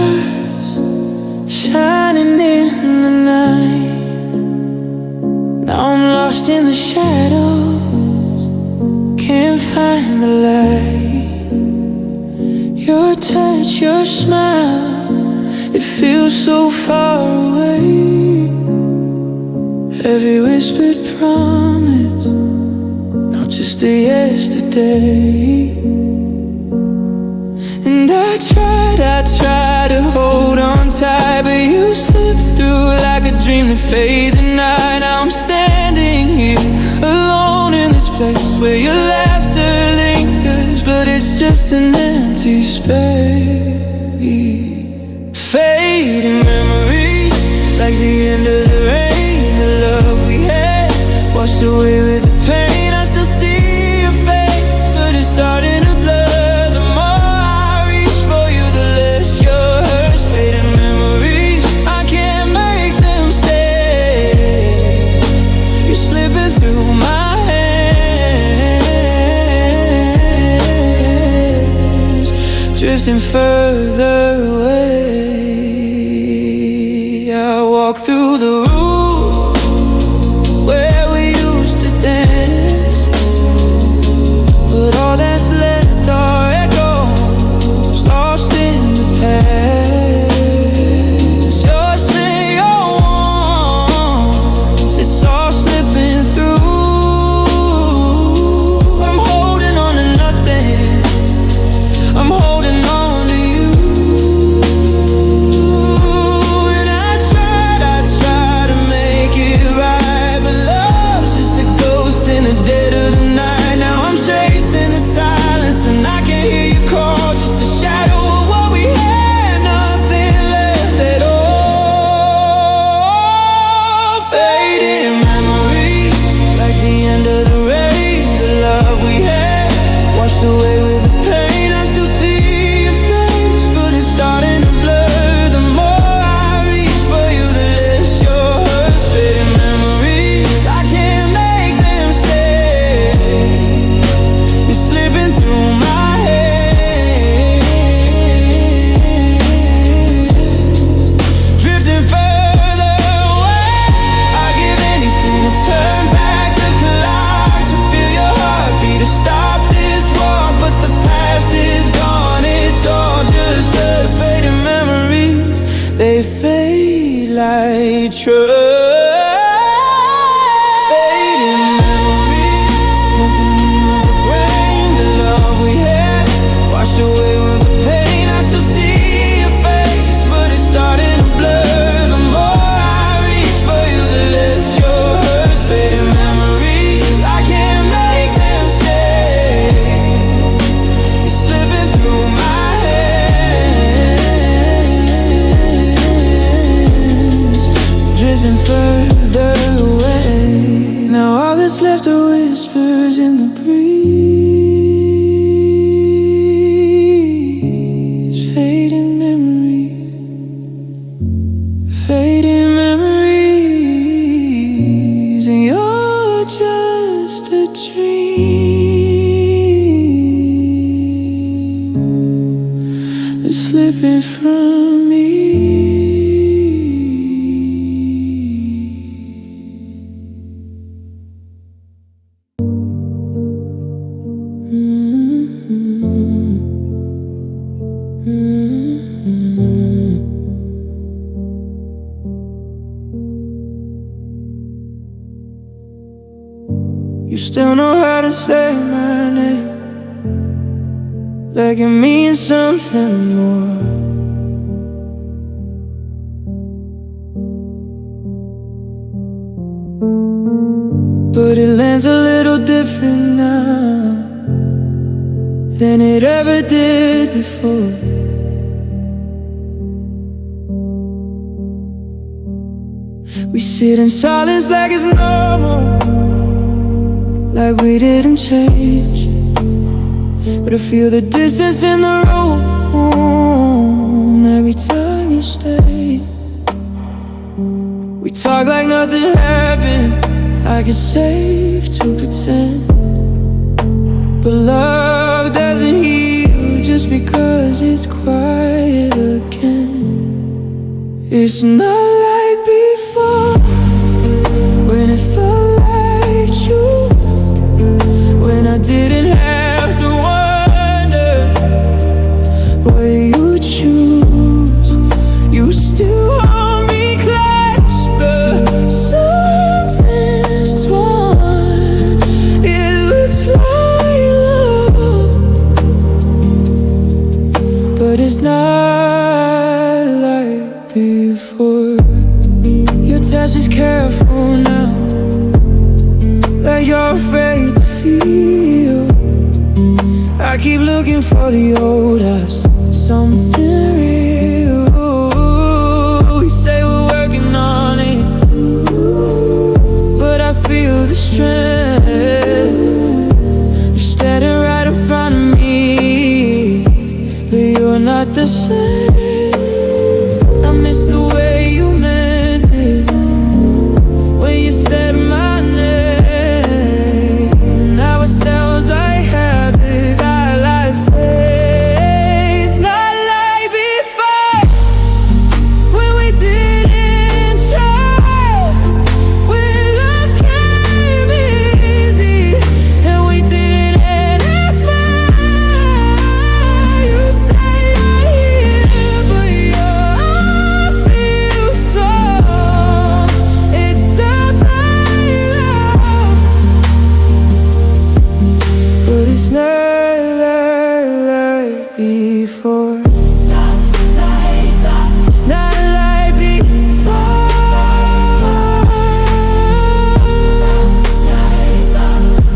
stars shining in the night. Now I'm lost in the shadows, can't find the light. Your touch, your smile, it feels so far away. Every whispered promise, not just a yesterday. And I tried to hold on tight, but you slipped through like a dream that fades at night. Now I'm standing here alone in this place where your laughter lingers, but it's just an empty space. Fading memories, like the end of the rain. The love we had washed away with the pain. I still see your face, but it's starting to blur. Drifting further away. I walk through the room where we used to dance, but all that's left are echoes lost in the past. Your scent, your warmth, it's all slipping through. I'm holding on to nothing, I'm holding on. They fade like fading memories, pumping into the brain. The love we had washed away with the pain. I still see your face, but it's starting to blur. The more I reach for you, the less your hurts. Fading memories, I can't make them stay. You're slipping through my hands, drifting further away. Now all that's left are whispers in the breeze. Fading memories, fading memories, and you're just a dream that's slipping from me. You still know how to say my name, like it means something more. But it lands a little different now than it ever did before. We sit in silence like it's normal, like we didn't change. But I feel the distance in the room every time you stay. We talk like nothing happened, like it's safe to pretend. But love doesn't heal just because it's quiet again. It's not like before, when it felt like truth, when I didn't have to wonder what you choose. You still hold me close, but something's torn. It looks like love, but it's not like before. Your touch is careful now, like you're afraid to feel. I keep looking for the old us, something real. You say we're working on it, but I feel the strength. You're standing right in front of me, but you're not the same. I miss the way you meant it when you said my name. Now it sounds like habit, got like face. Not like before, when we didn't try, when love came easy and we didn't ask why. You say you're here, but your heart feels strong. It sounds like love, but it's not like before. Not like before.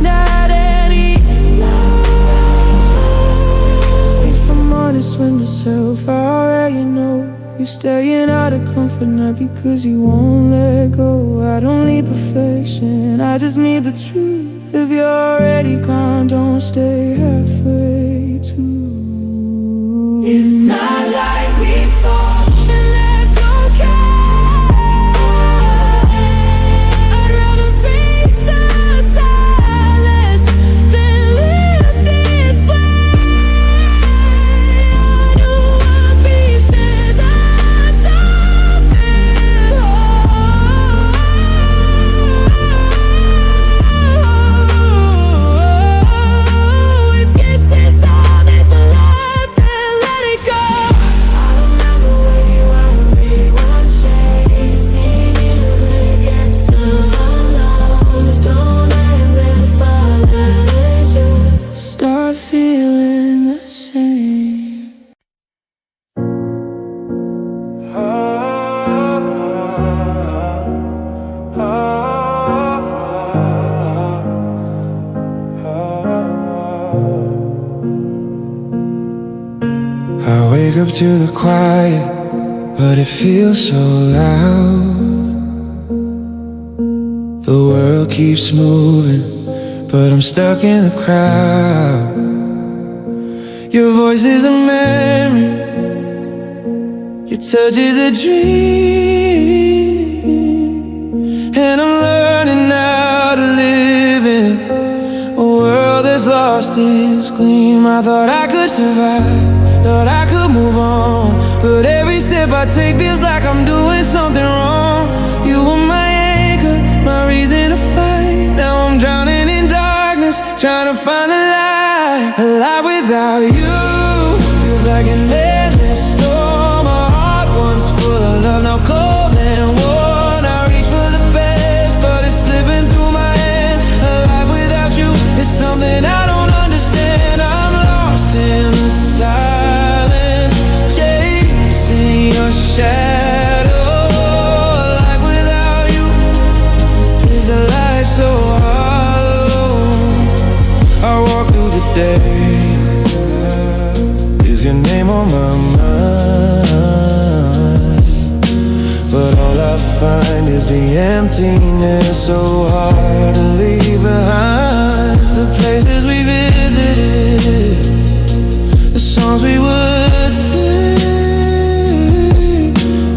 Not anymore. If I'm honest with myself, I already know you're staying out of comfort, not because you won't let go. I don't need perfection, I just need the truth. If you're already gone, don't stay halfway too. It's not like before, and that's okay. I'd rather face the silence than live this way. I know what pieces I'm something whole. If kisses all this for love, then let it go. I don't know the way you wanna be one chasing you against the lungs. Don't end then fall as you start feeling the same. I wake up to the quiet, but it feels so loud. The world keeps moving, but I'm stuck in the crowd. Your voice is a memory, your touch is a dream, and I'm learning how to live in a world that's lost its gleam. I thought I could survive, thought I could move on, but every step I take feels like I'm doing something wrong. You were my anchor, my reason to fight. Now I'm drowning in darkness, trying to find the light. A life without you feels like an endless storm. My heart once full of love, now cold and worn. I reach for the best, but it's slipping through my hands. A life without you is something I don't understand. I'm lost in the silence, chasing your shadow. A life without you is a life so hollow. I walk through the day, is your name on my mind? But all I find is the emptiness, so hard to leave behind. The places we visited, the songs we would sing,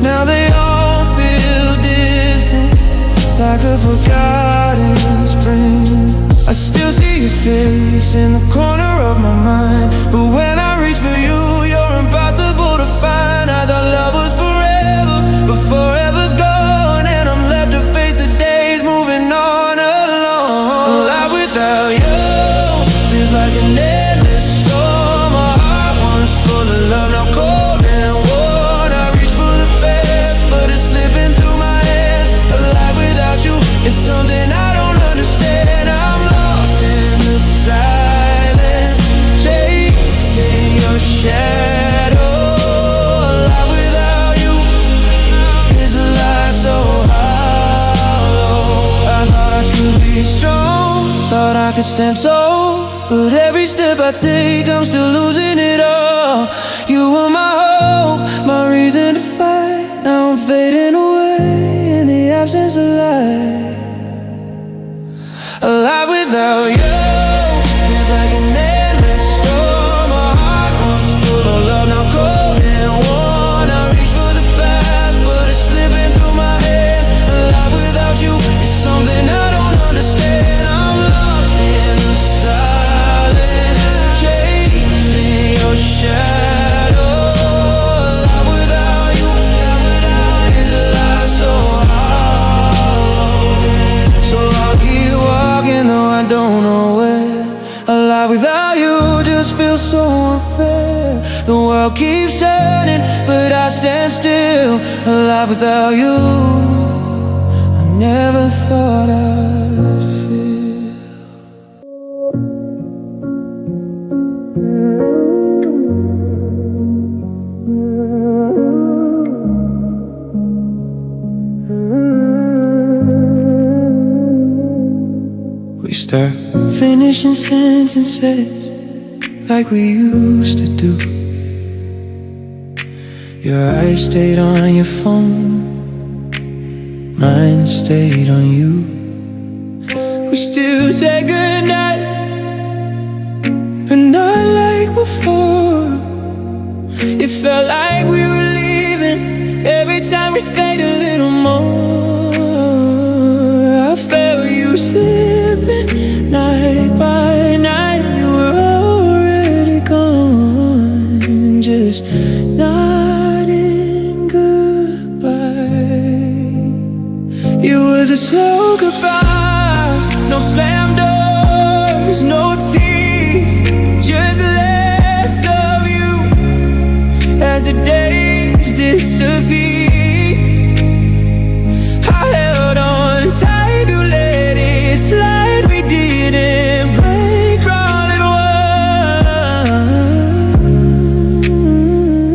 now they all feel distant, like a forgotten spring. I still see your face in the corner of my mind, but when I reach for you, you're impossible to find. I thought love was forever, but could stand tall, but every step I take, I'm still losing it all. You were my hope, my reason to fight. Now I'm fading away in the absence of light. Alive without you feels like an endless storm. My heart once full of love, now cold and worn. I reach for the past, but it's slipping through my hands. Alive without you is something I don't understand. I'm lost in the silence, chasing your shadow. Alive without you is a life so hollow. So I'll keep walking though I don't know where. Alive without you just feels so unfair. The world keeps turning, but I stand still. Alive without you, I never thought I'd feel. We start finishing sentences like we used to do. Your eyes stayed on your phone, mine stayed on you. We still say goodnight, but not like before. It felt like we were leaving every time we stayed a little more. I felt you slipping night by night. You were already gone, just nodding goodbye. It was a slow goodbye, no slam doors, no tears, just less of you as the days disappeared. I held on tight to let it slide. We didn't break all at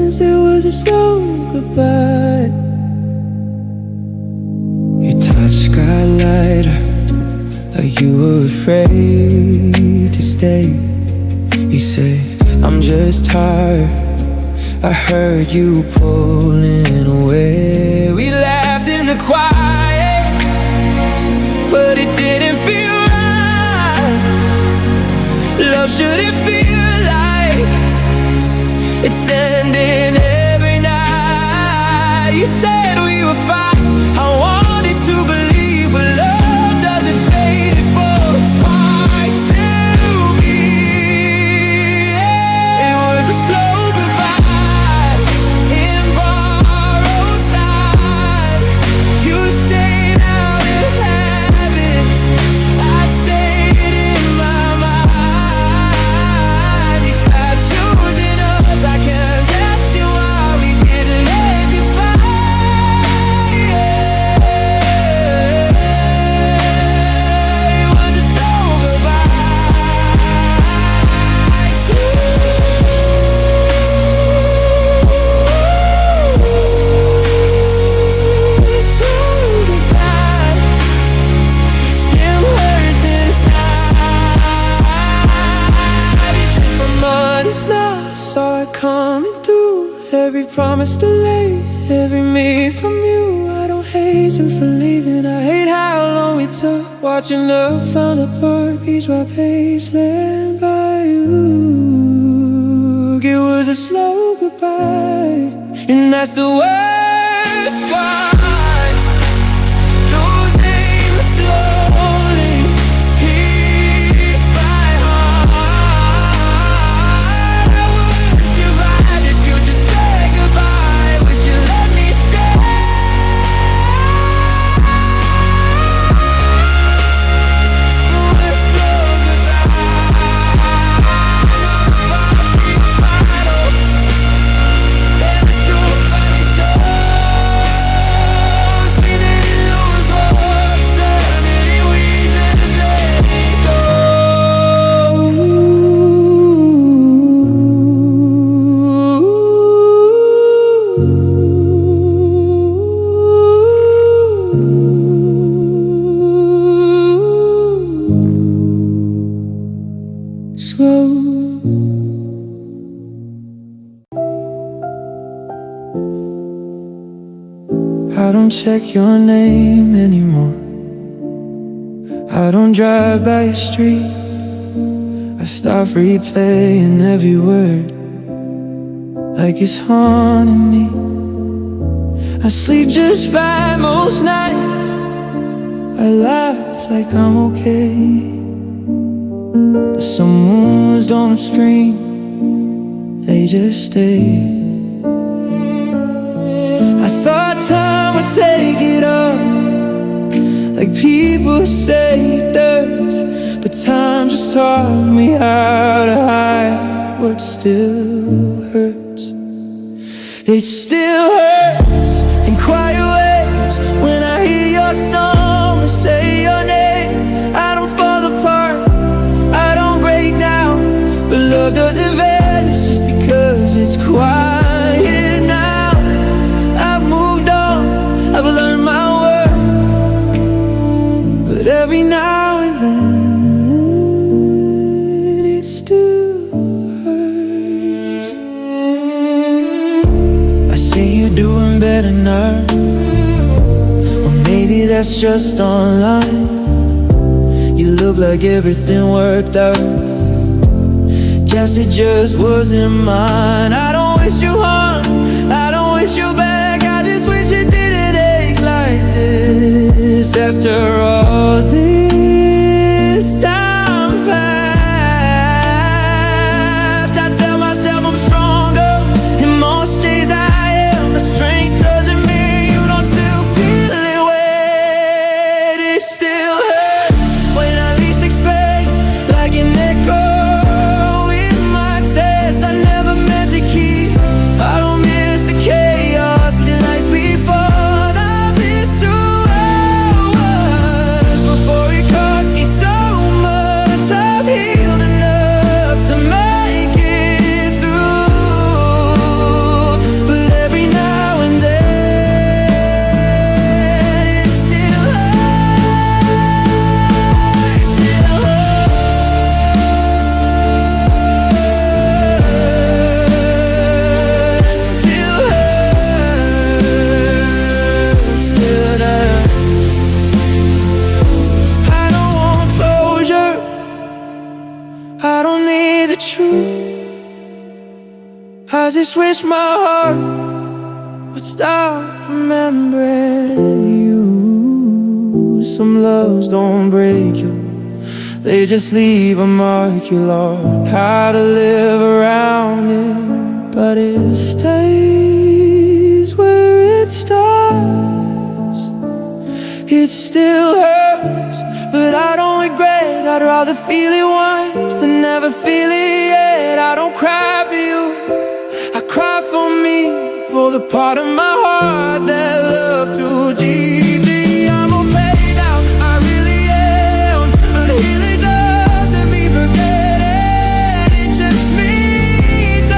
once. It was a slow goodbye. Your touch got lighter, like you were afraid to stay. You say, I'm just tired. I heard you pulling away. We laughed in the quiet, but it didn't feel right. Love shouldn't feel like it's ending every night. You said we were fine, I wanted to believe, but love doesn't fade, it falls apart. Still be. It was a slow goodbye in borrowed time. You stayed out in heaven, I stayed in my mind. You stopped choosing us, I kept asking why we didn't let you find. It was a slow goodbye. Slow goodbye still hurts inside. If I'm honest now, I saw it coming through. Every promise delayed, every me from you. I don't hate you for leaving, I hate how long we took. Watching love fall apart, piece by piece, led by you. It was a slow goodbye, and that's the worst part. Losing slowly, piece by heart. I would survive if you just said goodbye. Wish you let me stay. It was a slow goodbye. I don't check your name anymore. I don't drive by your street. I stop replaying every word like it's haunting me. I sleep just fine most nights. I laugh like I'm okay, but some wounds don't scream, they just stay. I thought time would take it up, like people say it does, but time just taught me how to hide what still hurts. It still hurts in quiet ways when I hear your song and say your name. I don't fall apart, I don't break down, but love doesn't vanish just because it's quiet now. I've moved on, I've learned my worth, but every now and then it still hurts. I see you doing better now, or maybe that's just online. You look like everything worked out. Guess it just wasn't mine. I don't wish you harm, I don't wish you back. I just wish it didn't ache like this. After all this time passed, I tell myself I'm stronger, and most days I am. The strength doesn't mean you don't still feel it when it still hurts when I least expect, like an echo. I never meant to keep. I don't miss the chaos, the nights we fought. I miss who I was before it cost me so much. I've healed enough to make it through, but every now and then it still hurts, it still hurts. I just wish my heart would stop remembering you. Some loves don't break you, they just leave a mark. You learn how to live around it, but it stays where it starts. It still hurts, but I don't regret. I'd rather feel it once than never feel it yet. I don't cry for you, I cry for me, for the part of my heart that loved too deeply. I'm okay now, I really am, but healing doesn't mean forgetting. It just means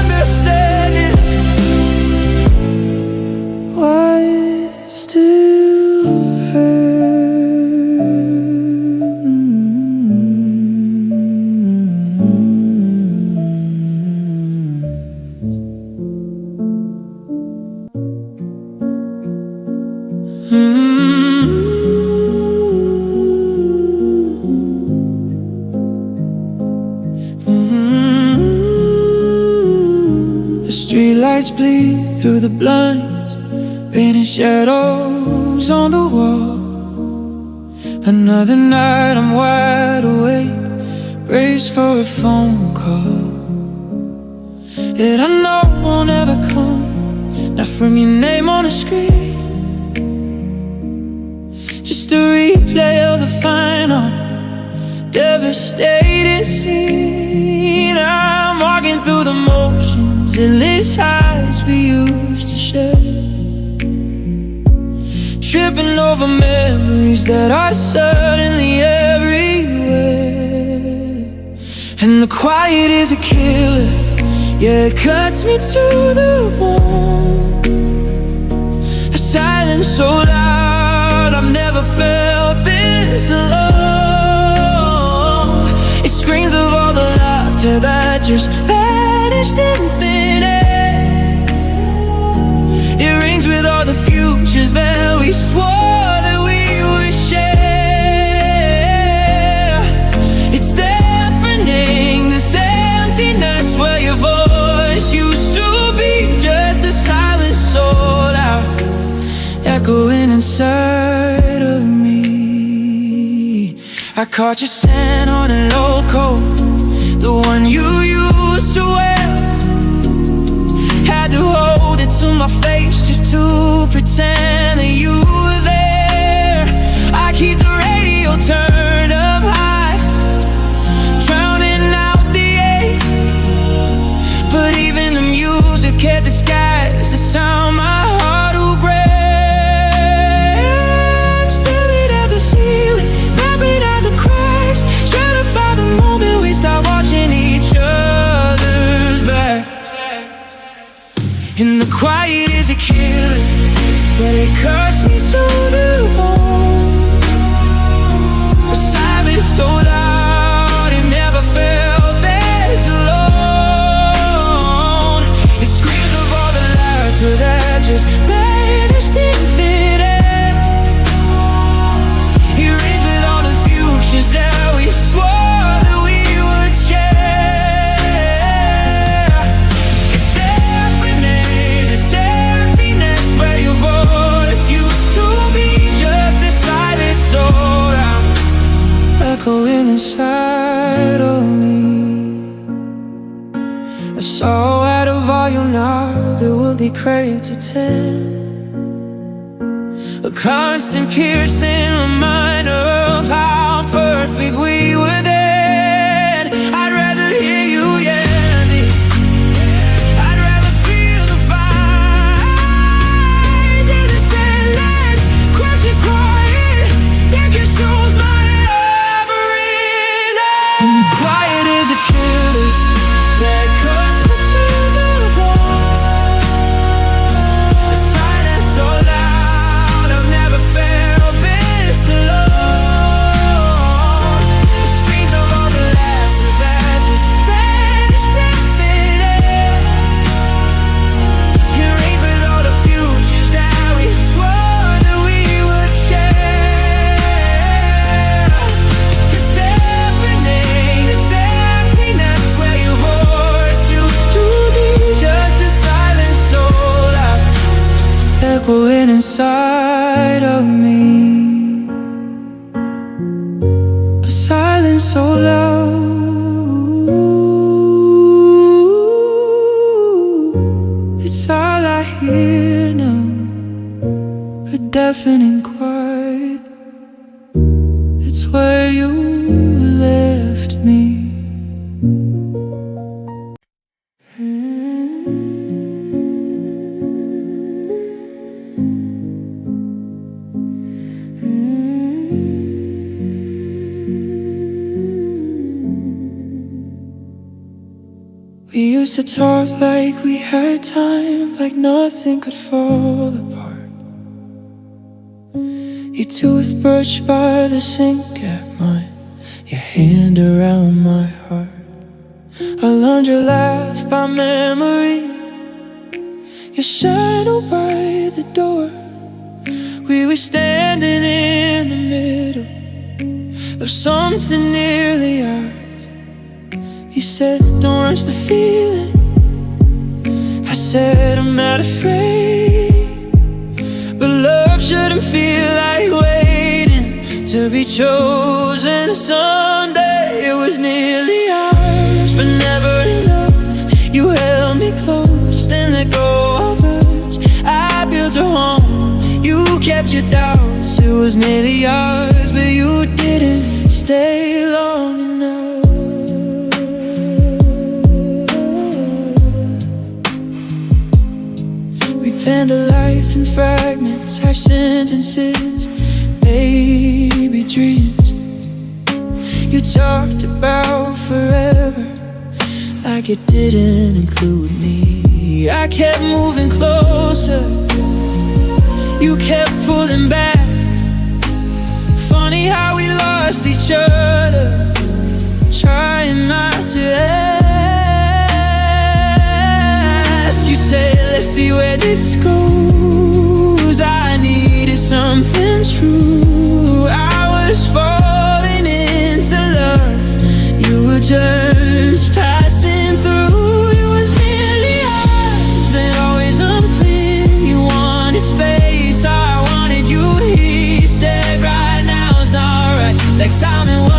understanding why it still hurts. The streetlights bleed through the blinds, painting shadows on the wall. Another night I'm wide awake, braced for a phone call that I know won't ever come, not from your name on the screen. Just a replay of the final devastating scene. I'm walking through the motions, endless highs we used to share, tripping over memories that are suddenly everywhere. And the quiet is a killer, yeah, it cuts me to the bone. A silence so loud, I've never felt this alone. It screams of all the laughter that just vanished in thin air. It rings with all the futures I caught your scent on a local, the one you used to wear. Had to hold it to my face just to pretend that you were there. I keep the radio turned up high, drowning out the ache. But even the music can't disguise the sound my heart will break. Staring at the ceiling, rapping at the cracks, trying to find the moment we start watching each other's back. And the quiet is a killer, but it cuts me to the bone. The silence so loud, it never felt this alone. It screams of all the laughter that just vanished in thin air. It rings with all the futures that we swore that we would share. It's deafening, this emptiness where your voice used to be just a silent soul echoing inside of me. A sorrow at a volume knob, it will be cranked to 10. A constant piercing reminder of how perfect we were then. I'd rather hear you yell it, I'd rather feel the fire than to say less, question quiet, that consumes my every night. And quiet is a killer that cuts me to the bone. The silence so loud, I've never felt this alone. The screams of all the laughter that just vanished in thin air. It rings with all the futures that we swore that we would share. It's deafening, this emptiness where your voice used to be just a silent soul echoing inside of me. A silence so loud, it's all I hear now. A deafening quiet, it's where you left me. We used to talk like we had time, like nothing could fall apart. Your toothbrush by the sink at mine, your hand around my heart. I learned your laugh by memory, your shadow by the door. We were standing in the middle of something nearly ours. You said, don't rush the feeling. I said, I'm not afraid. But love shouldn't feel like waiting to be chosen someday. It was nearly ours, but never enough. You held me close, then let go of us. I built a home, you kept your doubts. It was nearly ours, but you didn't stay long enough. Spend a life in fragments, half sentences, maybe dreams. You talked about forever, like it didn't include me. I kept moving closer, you kept pulling back. Funny how we lost each other, trying not to ask. You said, let's see where this goes. I needed something true. I was falling into love, you were just passing through. It was merely us, then always unclear. You wanted space, I wanted you here. Said right now is not right, like Simon was.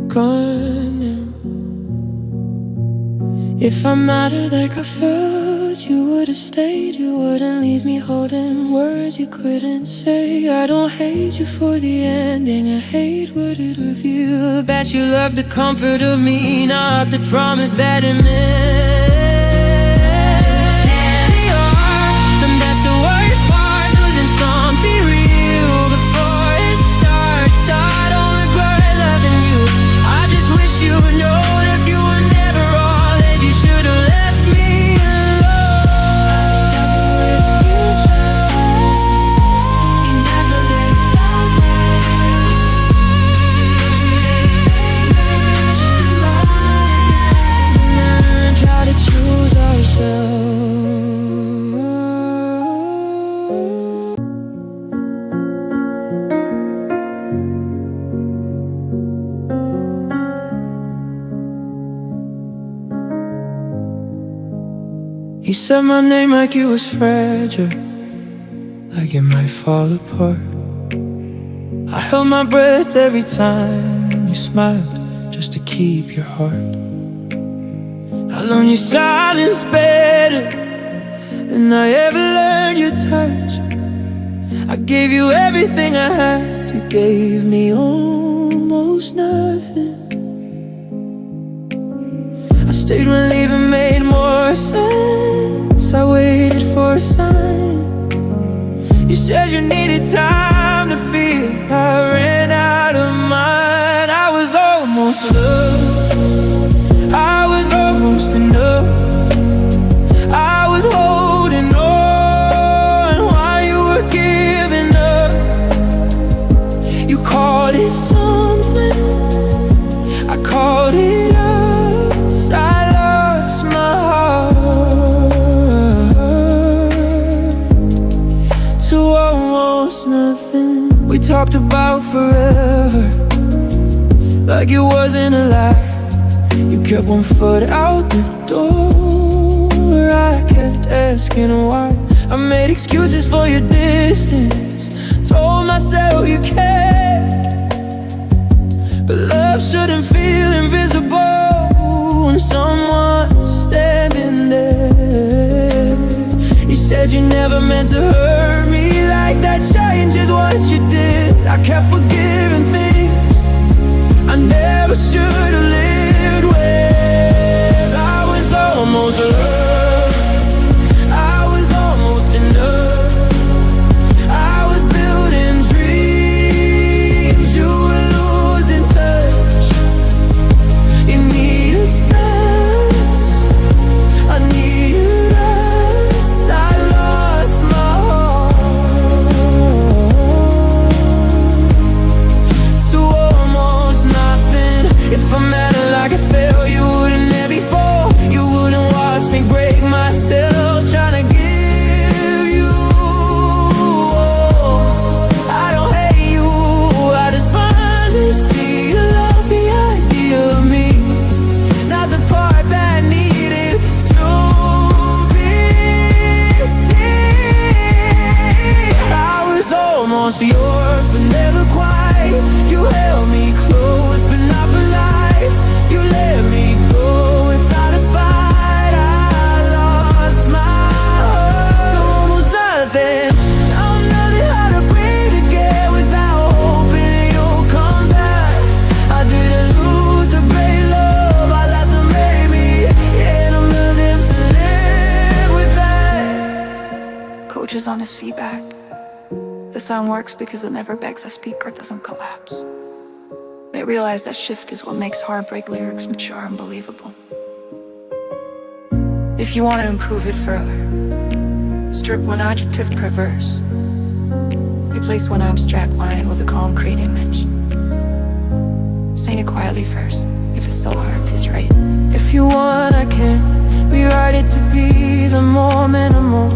Gone now. If I mattered like I felt, you would've stayed. You wouldn't leave me holding words you couldn't say. I don't hate you for the ending, I hate what it revealed. That you loved the comfort of me, not the promise that it meant. The best or worst part, losing something real before it starts. I don't regret loving you, I just wish you would know that you were never all that you should have left me alone. You never lived that way. Just alone again, learned how to choose ourselves. You said my name like it was fragile, like it might fall apart. I held my breath every time you smiled, just to keep your heart. I learned your silence better than I ever learned your touch. I gave you everything I had, you gave me almost nothing. I stayed when leaving made more sense. I waited for a sign. You said you needed time to feel. I ran out of mine. I was almost loved, I was almost enough. I was holding on while you were giving up. You called it something, I called it us. I lost my heart to almost nothing. We talked about forever like it wasn't a lie. You kept one foot out the door, I kept asking why. I made excuses for your distance, told myself you cared, but love shouldn't feel invisible when someone's standing there. You said you never meant to hurt me like that, changes what you did. I kept forgiving things I never should have lived with. I was almost loved, I was almost enough. I was building dreams, you were losing touch. You need us less, I needed us. I lost my heart to almost nothing. If I mattered like I felt, you wouldn't there before. You wouldn't watch me break myself trying to give you all. I don't hate you, I just finally see you love the idea of me, not the part that needed to be seen. I was almost yours, but never quite. You held me close, but not for life. You let me go without a fight. I lost my heart to almost nothing. I'm learning how to breathe again without hoping you'll come back. I didn't lose a great love, I lost a maybe, and I'm learning to live with that. Coach is on his feedback. The sound works because it never begs a speaker, doesn't collapse. They realize that shift is what makes Heartbreak lyrics mature and believable. If you want to improve it further, strip one adjective per verse, replace one abstract line with a concrete image. Sing it quietly first, if it's so hard to write. If you want, I can rewrite it to be the more minimal,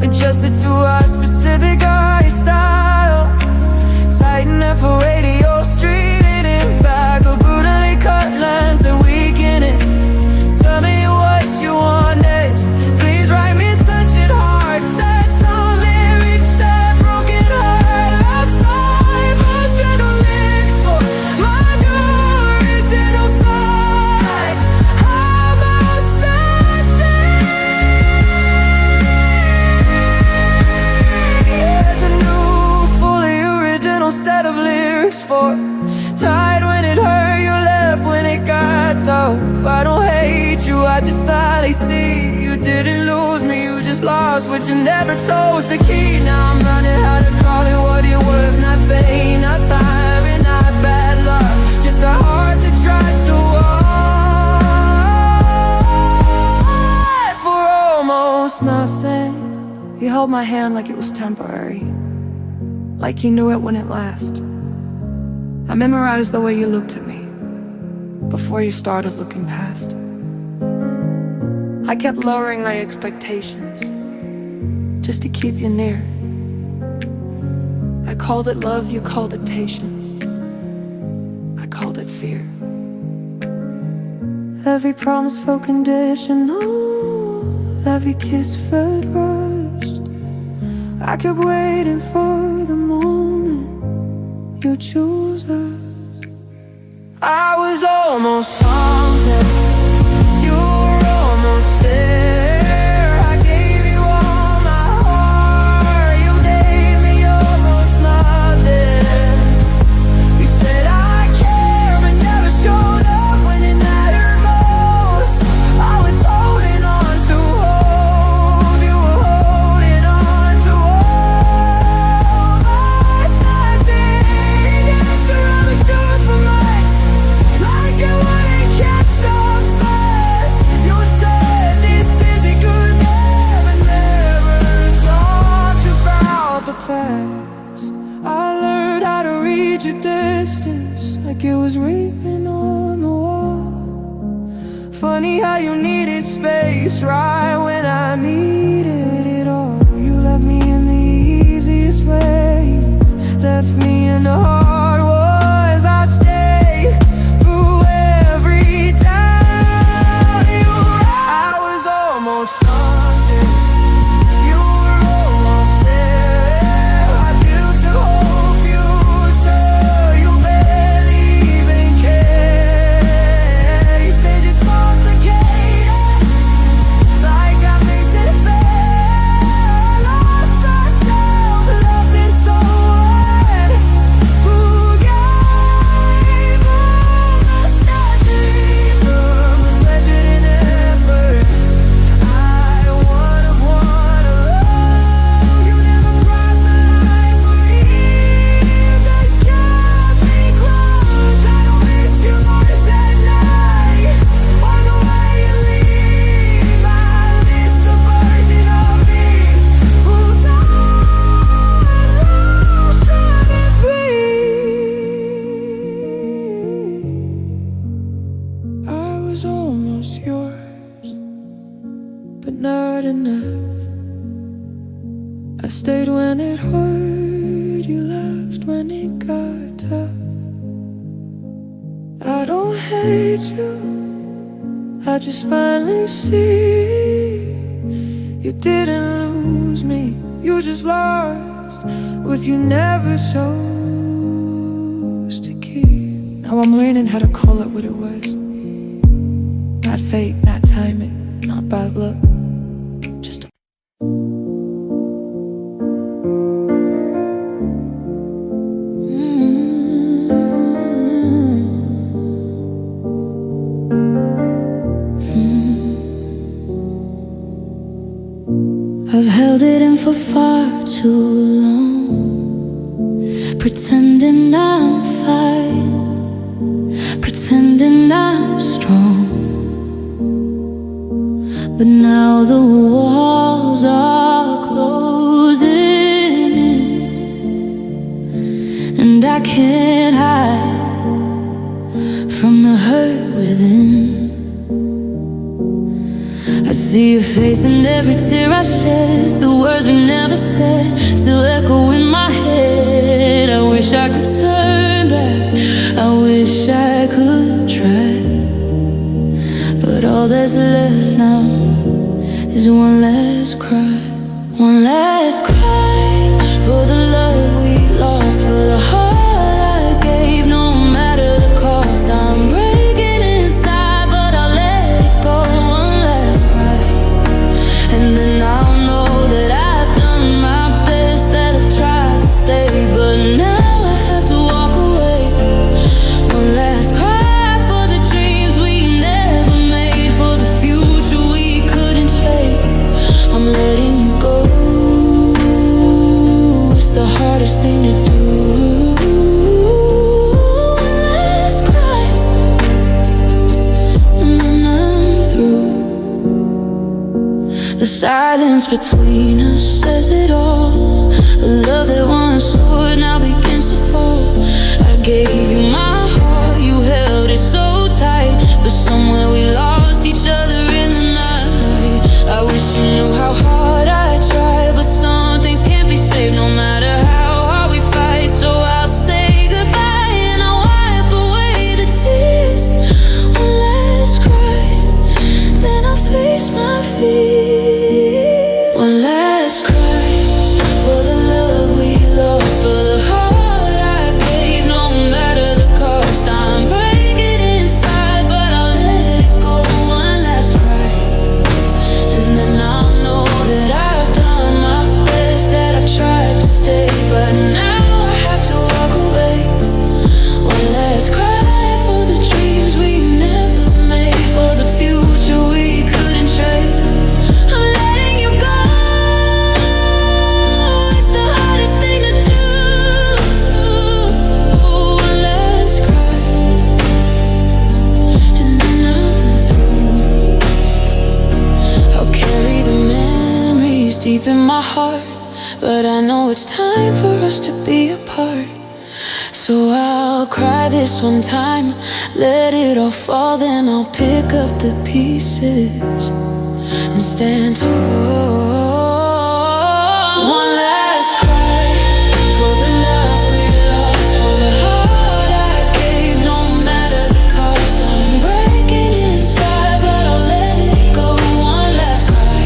adjust it to our specific eye style. Tighten it for radio streaming, in fact, a brutally cut lines that weaken it. Tell me what you want next, please write me touching heart. Set on lyrics, set broken heart, love song. set of lyrics for. Tired when it hurt, you left when it got tough. I don't hate you, I just finally see. You didn't lose me, you just lost what you never chose to keep. Now I'm running how to call it what it was. Not fame, not time, and not bad luck. Just a heart that tried to walk for almost nothing. You held my hand like it was temporary, like you knew it wouldn't last. I memorized the way you looked at me before you started looking past. I kept lowering my expectations just to keep you near. I called it love, you called it patience. I called it fear. Every promise felt conditional, every kiss felt rushed. I kept waiting for the moment you choose us. I was almost something, you were almost there. I gave you all my heart, you gave me almost nothing. You said I care, but never showed up when it mattered most. I was holding on to hope, you were holding on to almost nothing. Surrounded truth from lights, like it wouldn't catch up fast. You said this isn't good, never talked about the past. I learned how to read your distance, like it was written on the wall. Funny how you needed space right when I needed it all. You left me in the easiest ways, left me in the hard ones. I stayed through every doubt you were. I was almost something, you were almost there. I built a whole future, you barely even cared. You said it's complicated, like I makes it fair. Lost ourselves, loved it so hard. Who gave almost nothing from was measured in effort. I one of one alone. You never crossed the line for me, just kept me close. I don't miss you mornings at night, or the way you leave. I miss the version of me who thought love shouldn't be. I was almost yours, but not enough. I stayed when it hurt, you left when it got tough. I don't hate you, I just finally see. You didn't lose me, you just lost what you never chose to keep. Now I'm learning how to call it what it was. Not fate, not timing, not bad luck, just I've held it in for far too long, pretending I'm fine, pretending I'm strong. But now the walls are closing in, and I can't hide from the hurt within. I see your face in every tear I shed. The words we never said still echo in my head. I wish I could turn back, I wish I could try, but all that's left now is one last cry. One last cry for the love we lost, for the heart I gave, no matter the cost. I'm breaking inside, but I'll let it go. One last cry, and then I'll know that I've done my best, that I've tried to stay. But now I silence between us says it all. A love that once soared now begins to fall. I gave you my heart, you held it so tight, but somewhere we lost each other in the night. I wish you knew how hard I tried, but some things can't be saved no matter how hard we fight. So I'll say goodbye and I'll wipe away the tears. One last cry, then I'll face my fear. One last cry for the love we lost, for the heart I gave, no matter the cost. I'm breaking inside, but I'll let it go. One last cry, and then I'll know that I've done my best, that I've tried to stay, but now I have to walk away. One last cry for the dreams we never made, for the future we couldn't trade. I'm letting you go, it's the hardest thing to do. One last cry, and then I'm through. I'll carry the memories deep in my heart, but I know it's time for us to be apart. So I'll cry this one time, let it all fall, then I'll pick up the pieces and stand tall. One last cry for the love we lost, for the heart I gave, no matter the cost. I'm breaking inside, but I'll let it go. One last cry,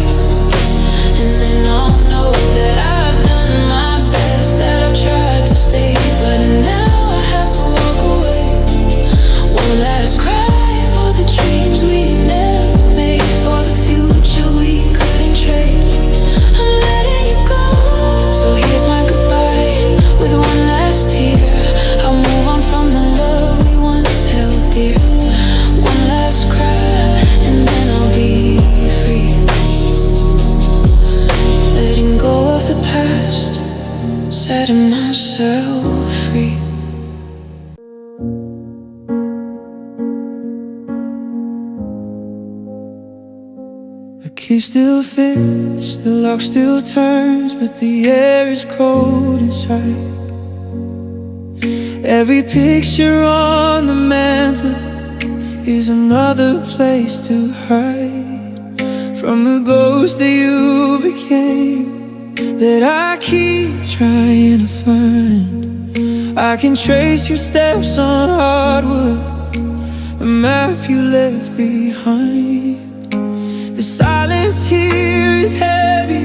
and then I'll know that I've done my best, that I've tried to stay, but now I have to walk away. One last cry for the dreams we never made, for the future we couldn't trade. I'm letting you go, so here's my goodbye with one last tear. I'll move on from the love we once held dear. One last cry, and then I'll be free. Letting go of the past, setting myself free. The key still fits, the lock still turns, but the air is cold inside. Every picture on the mantle is another place to hide from the ghost that you became, that I keep trying to find. I can trace your steps on hardwood, a map you left behind. The silence here is heavy,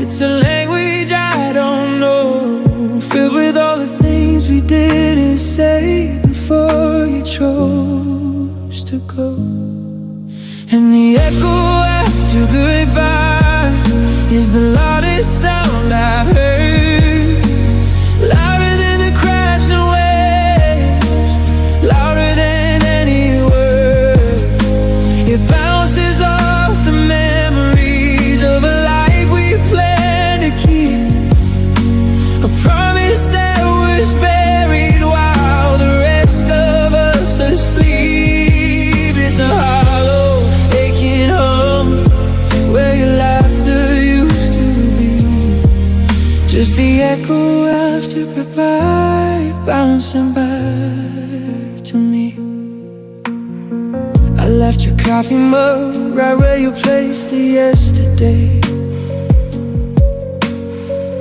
it's a language I don't know, filled with all the things we didn't say before you chose to go. And the echo after goodbye is the loudest sound I've heard, louder than the crashing waves, louder than any word. It bounces off the memories of a life we planned to keep, a promise that was buried while the rest of us asleep. It's a hollow, aching hum where your laughter used to be, just the echo after goodbye, bouncing back to me. I left your coffee mug right where you placed it yesterday,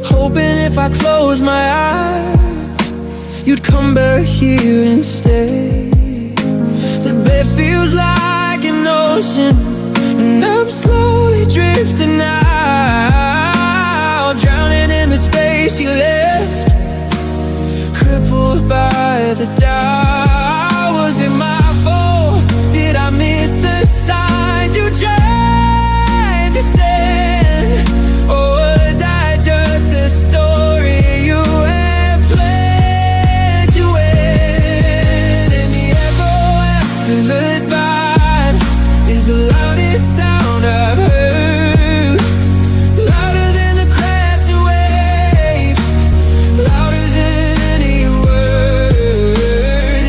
hoping if I close my eyes you'd come back here and stay. The bed feels like an ocean, and I'm slowly drifting now, drowning in the space you left, crippled by the doubt. Was it my fault? Did I miss the signs you tried to send? Or was I just a story you had planned to end? And the echo after goodbye is the loudest sound I've heard, louder than the crashing waves, louder than any word.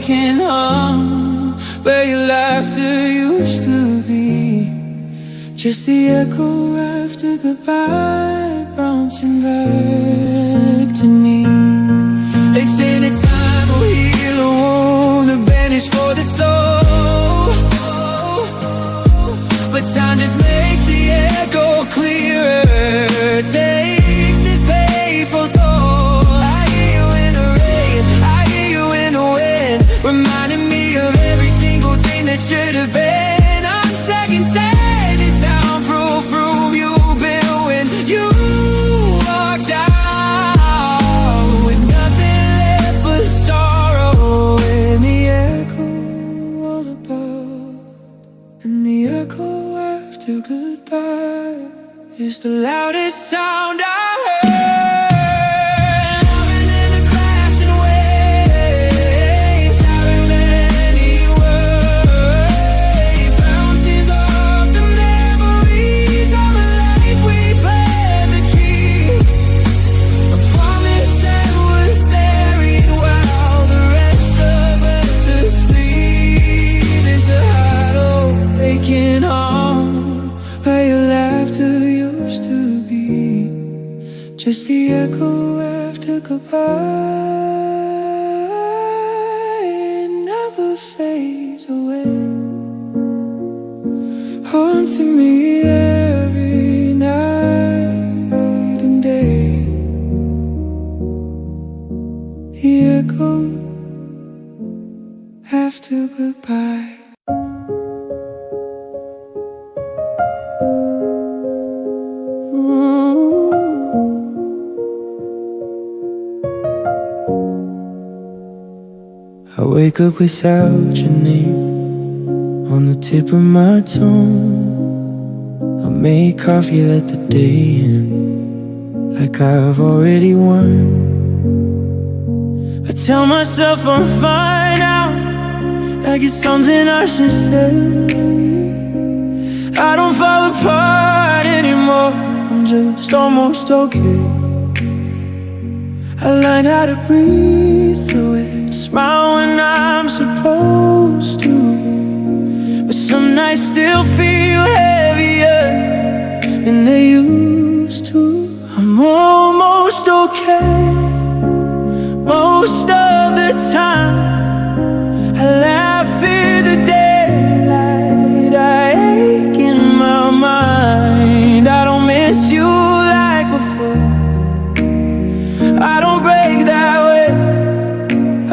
aching home where your laughter used to be. Just the echo after goodbye, bouncing back to me. They say that time will heal a wound, a bandage for the soul, but time just makes the echo clearer, takes its painful toll. I hear you in the rain, I hear you in the wind, reminding me of every single dream that should have been. I'm second set, this soundproof room you built when you walked out, with nothing left but sorrow and the echo all above, and the echo after goodbye is the loudest sound I heard. Louder than the crashing waves, louder than any word, bounces off the memories of a life we planned to dream. A promise that was buried while the rest of us asleep. There's a hollow aching home where your laughter used to be. Just the echo after goodbye, it never fades away, haunting me every night and day. The echo after goodbye. I wake up without your name on the tip of my tongue. I make coffee, let the day in like I've already won. I tell myself I'm fine now, like it's something I should say. I don't fall apart anymore, I'm just almost okay. I learned how to breathe through it, smile when I'm supposed to, but some nights still feel heavier than they used to. I'm almost okay most of the time. I laugh in the daylight, I ache in my mind. I don't miss you like before, I don't break that way.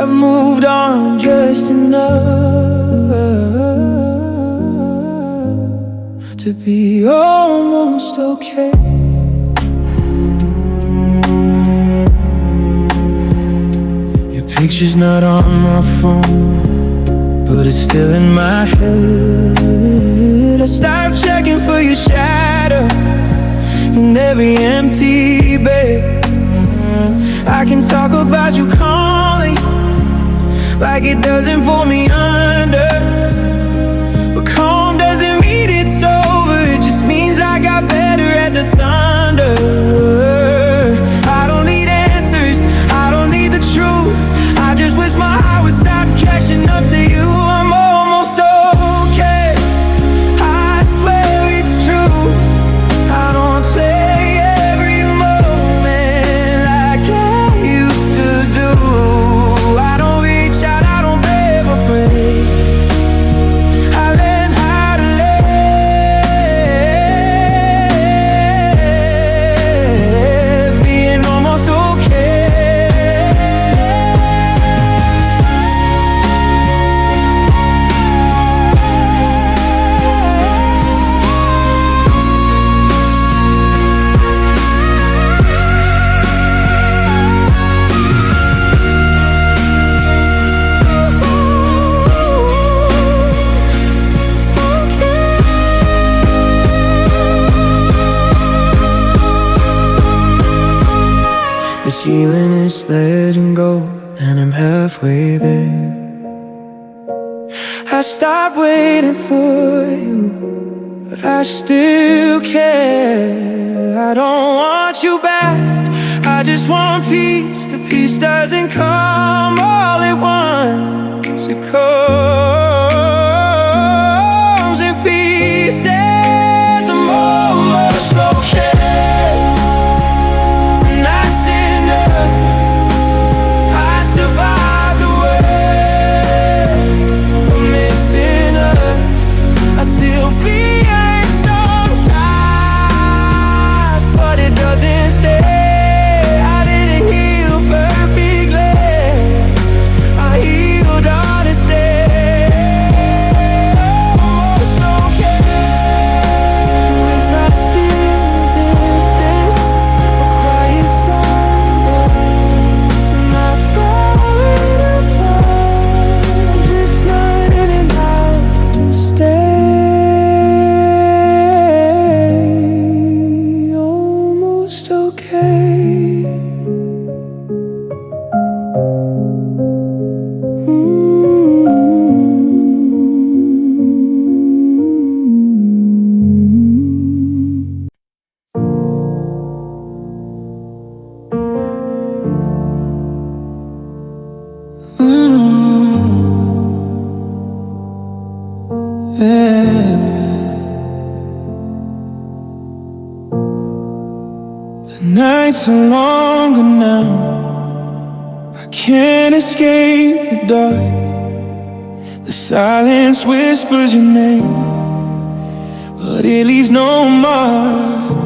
I've moved on just enough to be almost okay. Your picture's not on my phone, but it's still in my head. I stopped checking for your shadow in every empty bed. I can talk about you calling like it doesn't pull me under, but calm doesn't mean it's over, it just means I got better at the thunder. I don't need answers, I don't need the truth, I just wish my heart would stop catching up to you. I'm almost okay, I swear it's true. I don't take every moment like I used to do. I don't reach out, I don't beg or pray, I learned how to live, being almost this healing is letting go, and I'm halfway there. I stopped waiting for you, but I still care. I don't want you back, I just want peace. The peace doesn't come all at once, nights are longer now. I can't escape the dark. The silence whispers your name, but it leaves no mark.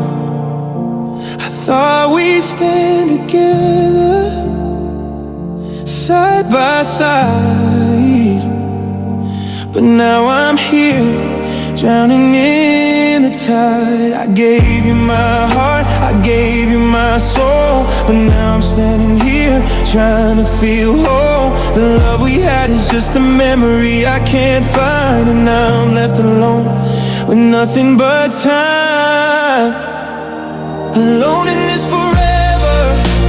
I thought we'd stand together, side by side, but now I'm here, drowning in the tide. I gave you my heart, I gave you my soul, but now I'm standing here, trying to feel whole. The love we had is just a memory I can't find, and now I'm left alone with nothing but time. Alone in this forever,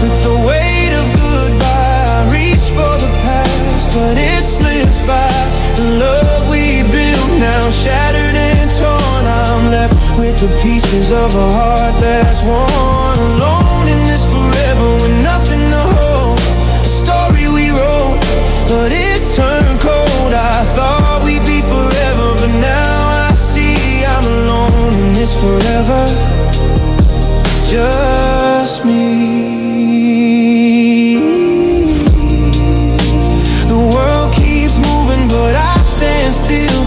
with the weight of goodbye. I reach for the past, but it slips by. The love we built now shattered and torn. I'm left with the pieces of a heart that's worn. Alone in this forever with nothing to hold. A story we wrote, but it turned cold. I thought we'd be forever, but now I see I'm alone in this forever. Just me. The world keeps moving, but I stand still.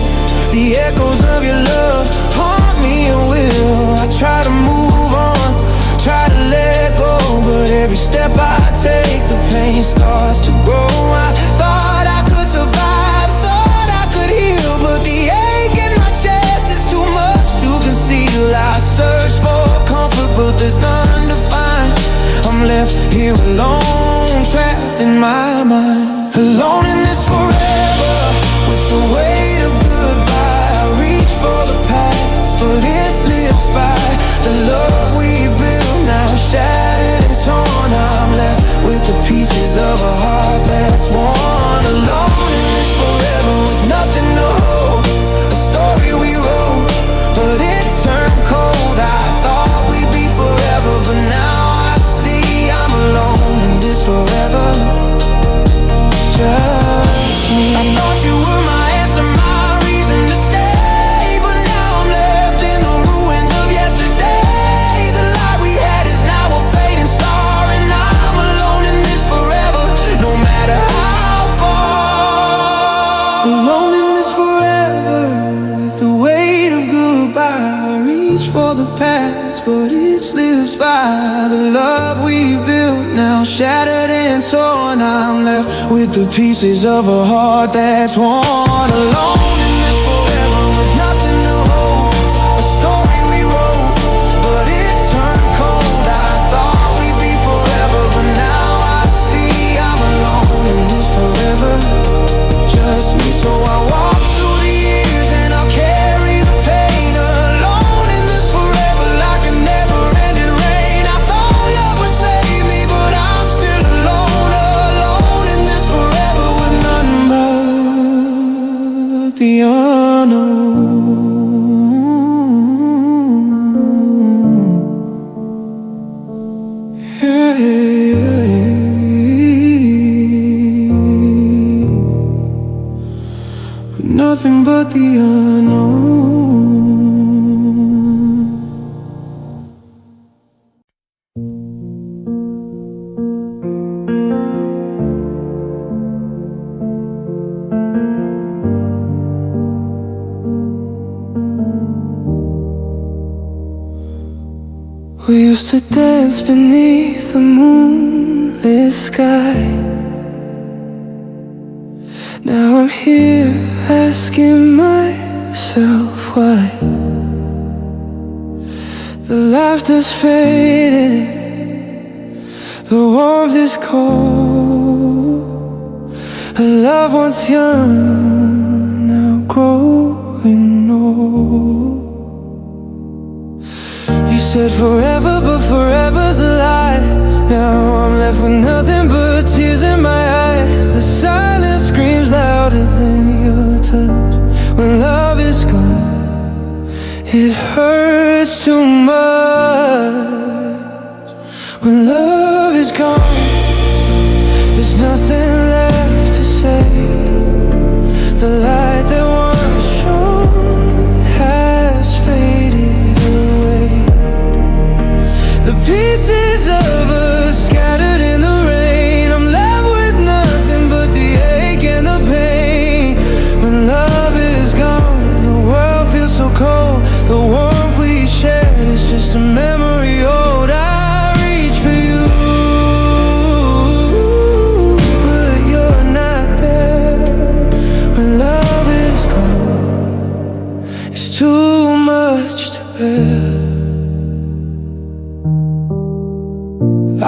The echoes of your love haunt me at will. I try to move on, try to let go, but every step I take, the pain starts to grow. I thought I could survive, thought I could heal, but the ache in my chest is too much to conceal. I search for comfort, but there's none to find. I'm left here alone, trapped in my mind. Alone in this forever, with the weight of goodbye. I reach for the past, but it slips by. The love we built now shattered and torn. I'm left with the pieces of a heart that's worn. Alone in this forever, with nothing to hold. A story we wrote, but it turned cold. I thought we'd be forever, but now I see I'm alone in this forever. Just me. I thought you were my answer, my reason to stay, but now I'm left in the ruins of yesterday. The light we had is now a fading star, and I'm alone in this forever, no matter how far. Alone in this forever, with the weight of goodbye. I reach for the past, but it slips by. The love we built now shattered and torn. I'm left with the pieces of a heart that's worn. Alone in this forever, with nothing to hold. A story we wrote, but it turned cold. I thought we'd be forever, but now I see I'm alone in this forever. Just me, so I walk through the years and I'll carry the pain. Alone in this forever, like a never-ending rain. I thought love would save me, but I'm still alone. Alone in this forever, with nothing but the unknown. With nothing but the unknown. We used to dance beneath the moonlit sky. Now I'm here asking myself why. The laughter's faded, the warmth is cold. A love once young, now growing old. You said forever, but forever's a lie. Now I'm left with nothing but tears in my eyes. The silence screams louder than your touch. When love is gone, it hurts too much. When love is gone, there's nothing left to say. The light that once shone has faded away. The pieces of a memory old. I reach for you, but you're not there. When love is gone, it's too much to bear.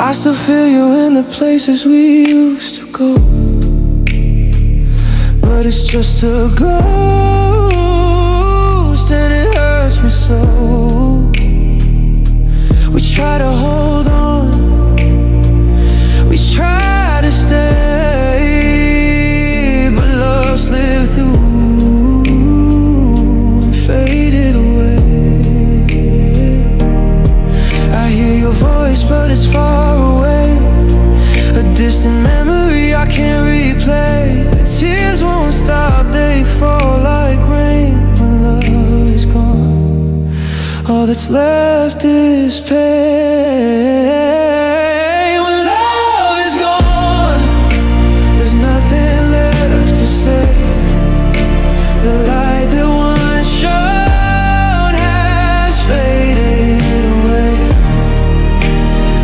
I still feel you in the places we used to go, but it's just a ghost and it hurts me so. We try to hold on, we try to stay, but love slipped through and faded away. I hear your voice, but it's far away, a distant memory I can't replay. The tears won't stop, they fall like rain. When love is gone, all that's left is pain. When love is gone, there's nothing left to say. The light that once shone has faded away.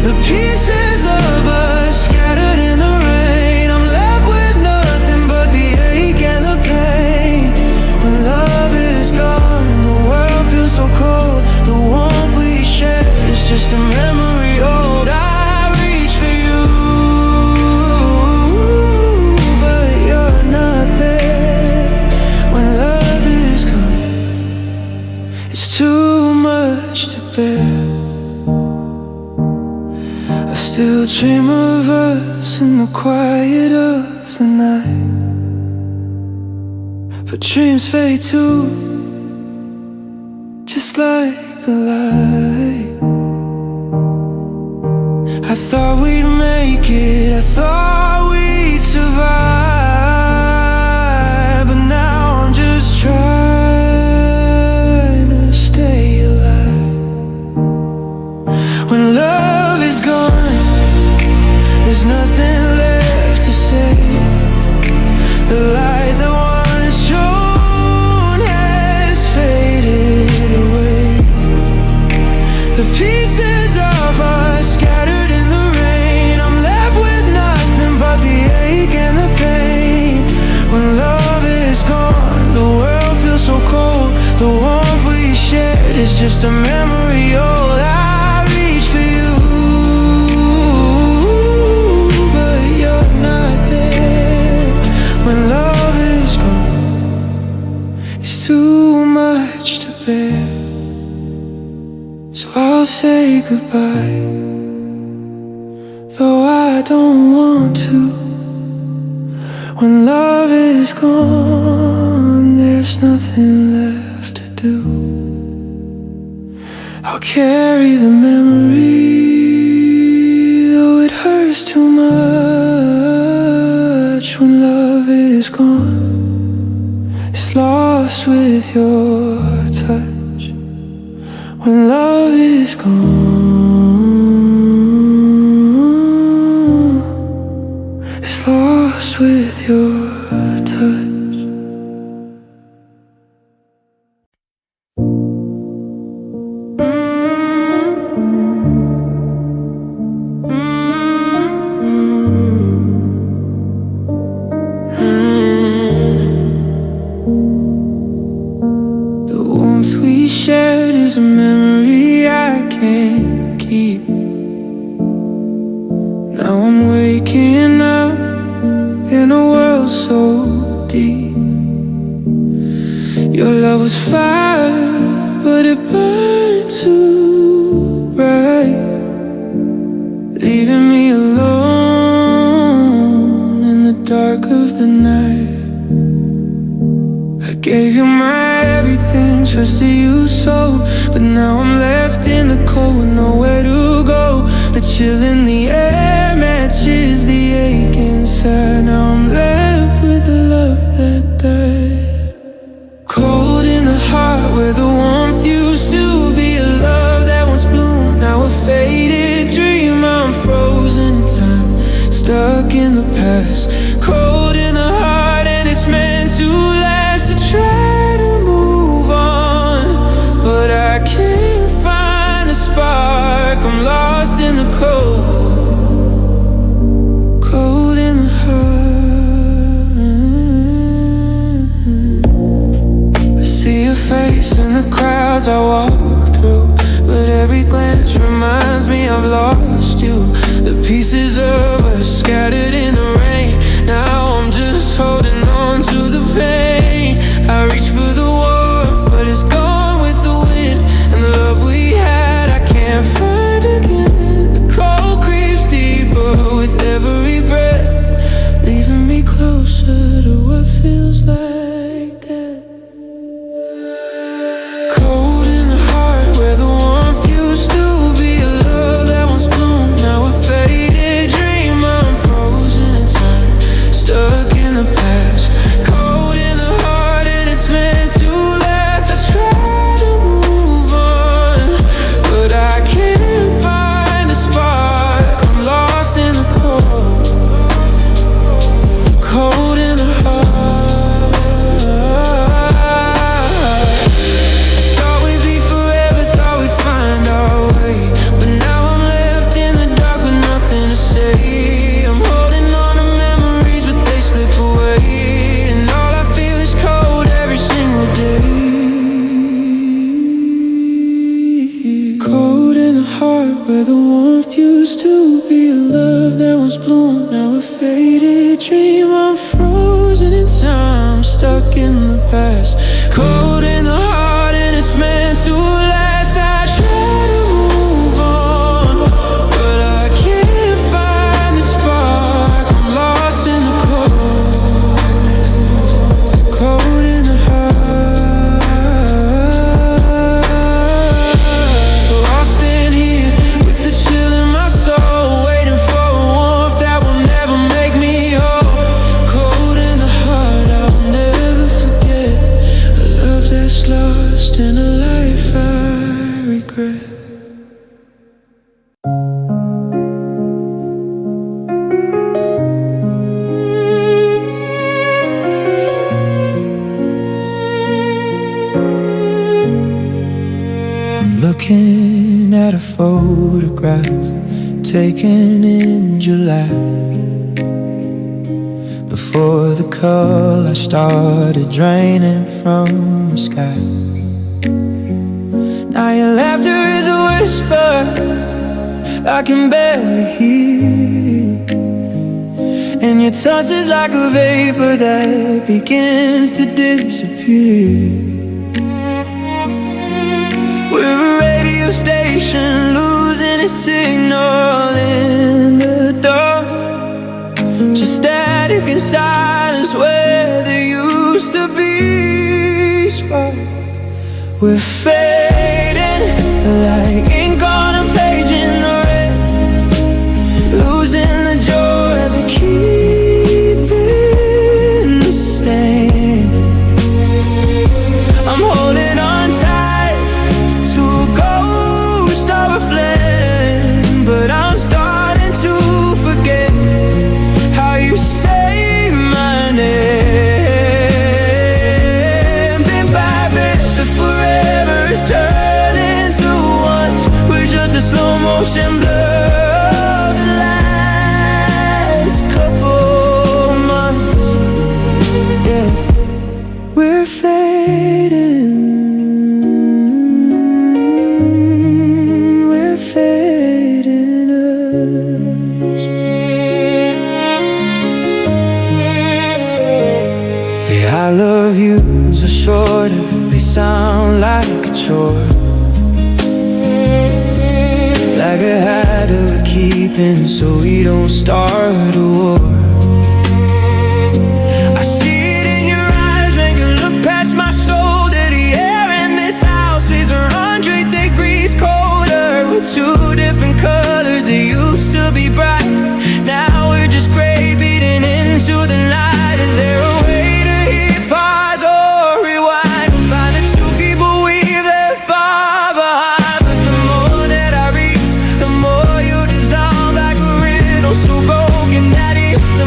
The pieces of us scattered in the rain. I'm left with nothing but the ache and the pain. When love is gone, the world feels so cold. The warmth we share is just a memory old. I reach for you, but you're not there. When love is gone, it's too much to bear. I still dream of us in the quiet of the night, but dreams fade too, just like the light. I thought we'd make it, I thought we'd survive, but now I'm just trying to stay alive. When love is gone, there's nothing left to say. The light that once shone has faded away. The pieces of us scattered in the rain. I'm left with nothing but the ache and the pain. When love is gone, the world feels so cold. The warmth we shared is just a memory old. I reach for you, but you're not there. When love is gone, it's too much to bear. So I'll say goodbye, though I don't want to. When love is gone, there's nothing left to do. I'll carry the memory, though it hurts too much. When love is gone, it's lost with your touch. When love is gone, it's lost with your touch. The warmth we shared is a memory I can't keep. Now I'm waking up in a world so deep. Your love was fire, but it burned too bright, leaving me alone in the dark of the night. I gave you my everything, trusted you so, but now I'm left in the cold with nowhere to go. The chill in the air matches the ache inside. Now I'm left with a love that died. Cold in the heart where the warmth used to be. A love that once bloomed, now a faded dream. I'm frozen in time, stuck in the past. Cold in the heart and it's meant to last. I try to move on, but I can't find the spark. lost in the cold, cold in the heart. I see your face in the crowds I walk through, but every glance reminds me I've lost you. The pieces of us scattered in the rain. Now I'm just holding on to the pain. I reach for the warmth, but it's gone with the wind. And the love we had, I can't find again. The cold creeps deeper with every breath, leaving me closer to what feels like death. Cold in the heart where the warmth used to be a love that once bloomed. Now a faded dream, I'm frozen in time, stuck in the past. Cold in the heart and it's meant to last. I try to move on, but I can't find a spark. I'm lost in the cold, cold in the heart. Thought we'd be forever, thought we'd find our way, but now I'm left in the dark with nothing to say. I'm holding on to memories, but they slip away, and all I feel is cold every single day. Cold in the heart where the warmth used to be a love that once bloomed. Now a faded dream, I'm frozen in time, stuck in the past. Cold in the heart and it's meant to last. I try to move on, but I can't find the spark. I'm lost in the cold, cold in the heart. So I'll stand here with the chill in my soul, waiting for a warmth that will never make me whole. Cold in the heart, I'll never forget a love that's lost and a life I regret. I'm looking at a photograph taken in July. Before the color started draining from the sky. Now your laughter is a whisper I can barely hear, and your touch is like a vapor that begins to disappear. We're a radio station losing its signal in the dark, just static and silence where there used to be spark. We're fading like ink on a page in the rain, losing the joy but keeping the stain. I'm holding on tight to a ghost of a flame, but I'm starting to forget how you say my name. Bit by bit, the forever is turning to once. We're just a slow motion blur of the last couple months. Yeah, we're fading, we're fading us. The I love yous are shorter, they sound like a chore, like a habit we're keeping so we don't start a war. I see it in your eyes when you look past my shoulder. The air in this house is 100 degrees colder. We're two different colors that used to be bright. Now we're just gray beating into the night. Is there a way to hit pause or rewind? We'll find the two people we've left far behind. But the more that I reach, the more you dissolve like a riddle so broken that it's a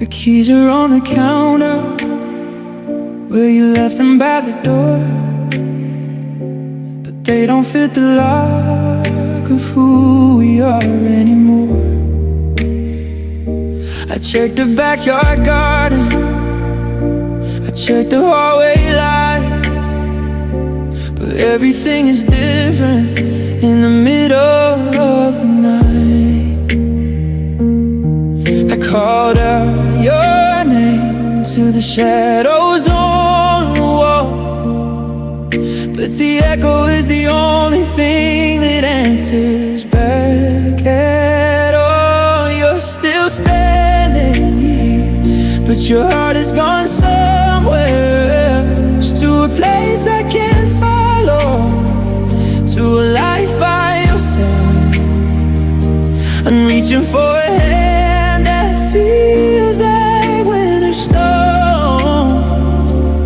The keys are on the counter where you left them by the door, but they don't fit the lock of who we are anymore. I checked the backyard garden, I checked the hallway light, but everything is different in the middle of the night. I called out your name to the shadows on the wall, but the echo is the only thing that answers back at all. You're still standing here, but your heart has gone somewhere else, to a place I can't follow, to a life by yourself. I'm reaching for a hand that feels like winter snow,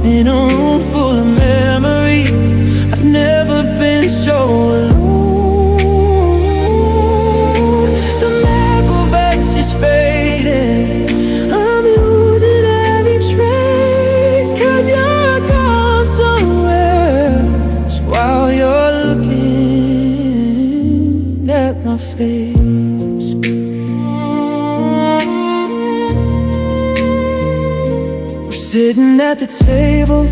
in a room full of memories. I've never been so alone. The map of us is fading, I'm losing every trace, 'cause you're gone somewhere else while you're looking at my face. We're sitting at the table,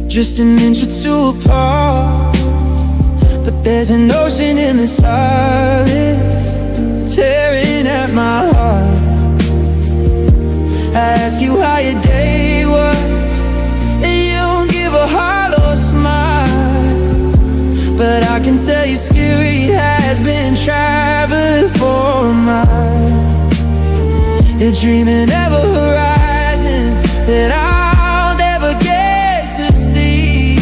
just an inch or two apart, but there's an ocean in the silence, tearing at my heart. I ask you how your day was, and you don't give a hollow smile, but I can tell your spirit has been traveling for a mile. You're dreaming of a horizon that I'll never get to see,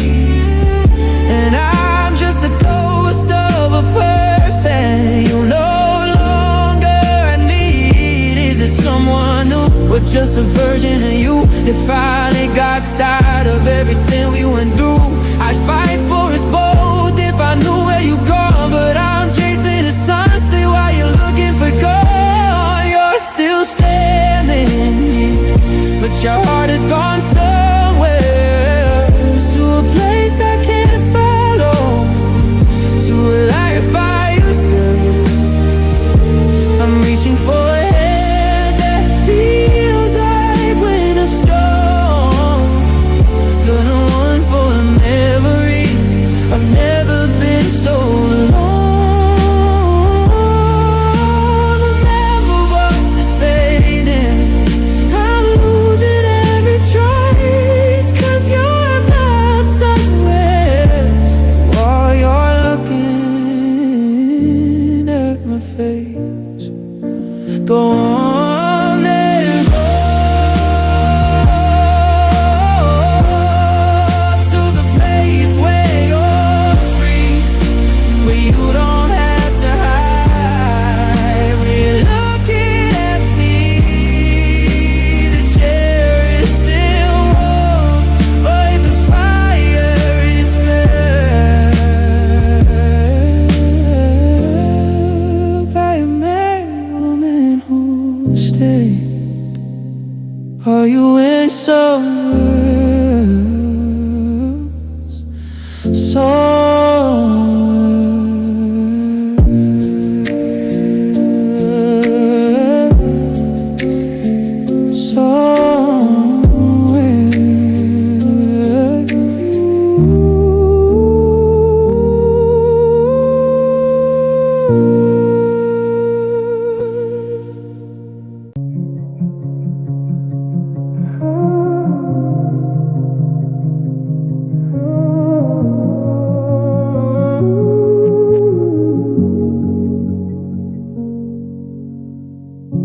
and I'm just a ghost of a person you no longer need. Is it someone new, or just a version of you that finally got tired of everything we went through? I'd fight for us both if I knew where you're gone, but I'm chasing the sunset while you're looking for gold. You're still standing here, but your heart has gone somewhere, to a place I can't follow, to a life by yourself. I'm reaching for a hand that feels like winter storm, gonna run for the memories. I've never been so alone. The memory box is fading, I'm losing every trace, 'cause you're not somewhere while you're looking at my face. Go on and go to the place where you're free, where you don't have to hide. Where you're looking at me, the chair is still warm, but the fire is felt by a man, woman who stayed. Are you in somewhere else?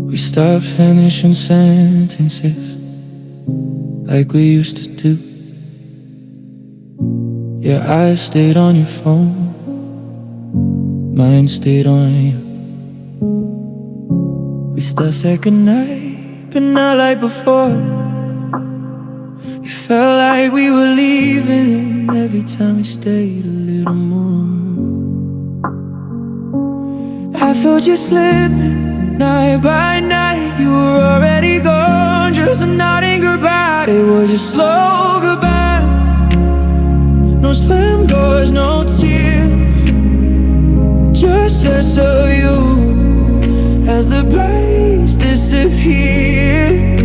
We stopped finishing sentences like we used to do. Your eyes stayed on your phone, mine stayed on you. We still said goodnight, but not like before. It felt like we were leaving every time we stayed a little more. I felt you slipping Night by night, you were already gone. Just a nodding goodbye, it was a slow goodbye. No slam doors, no tears, just less of you as the place disappeared.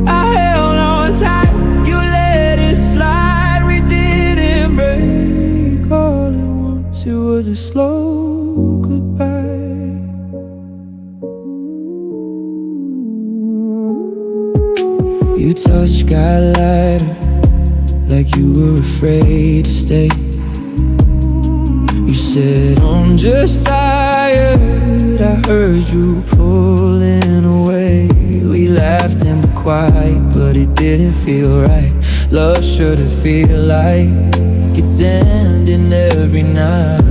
I held on tight, you let it slide. We didn't break all at once, it was a slow goodbye. You touched got lighter, like you were afraid to stay. You said I'm just tired, I heard you pulling away. We laughed and were quiet, but it didn't feel right. Love should've feel like it's ending every night.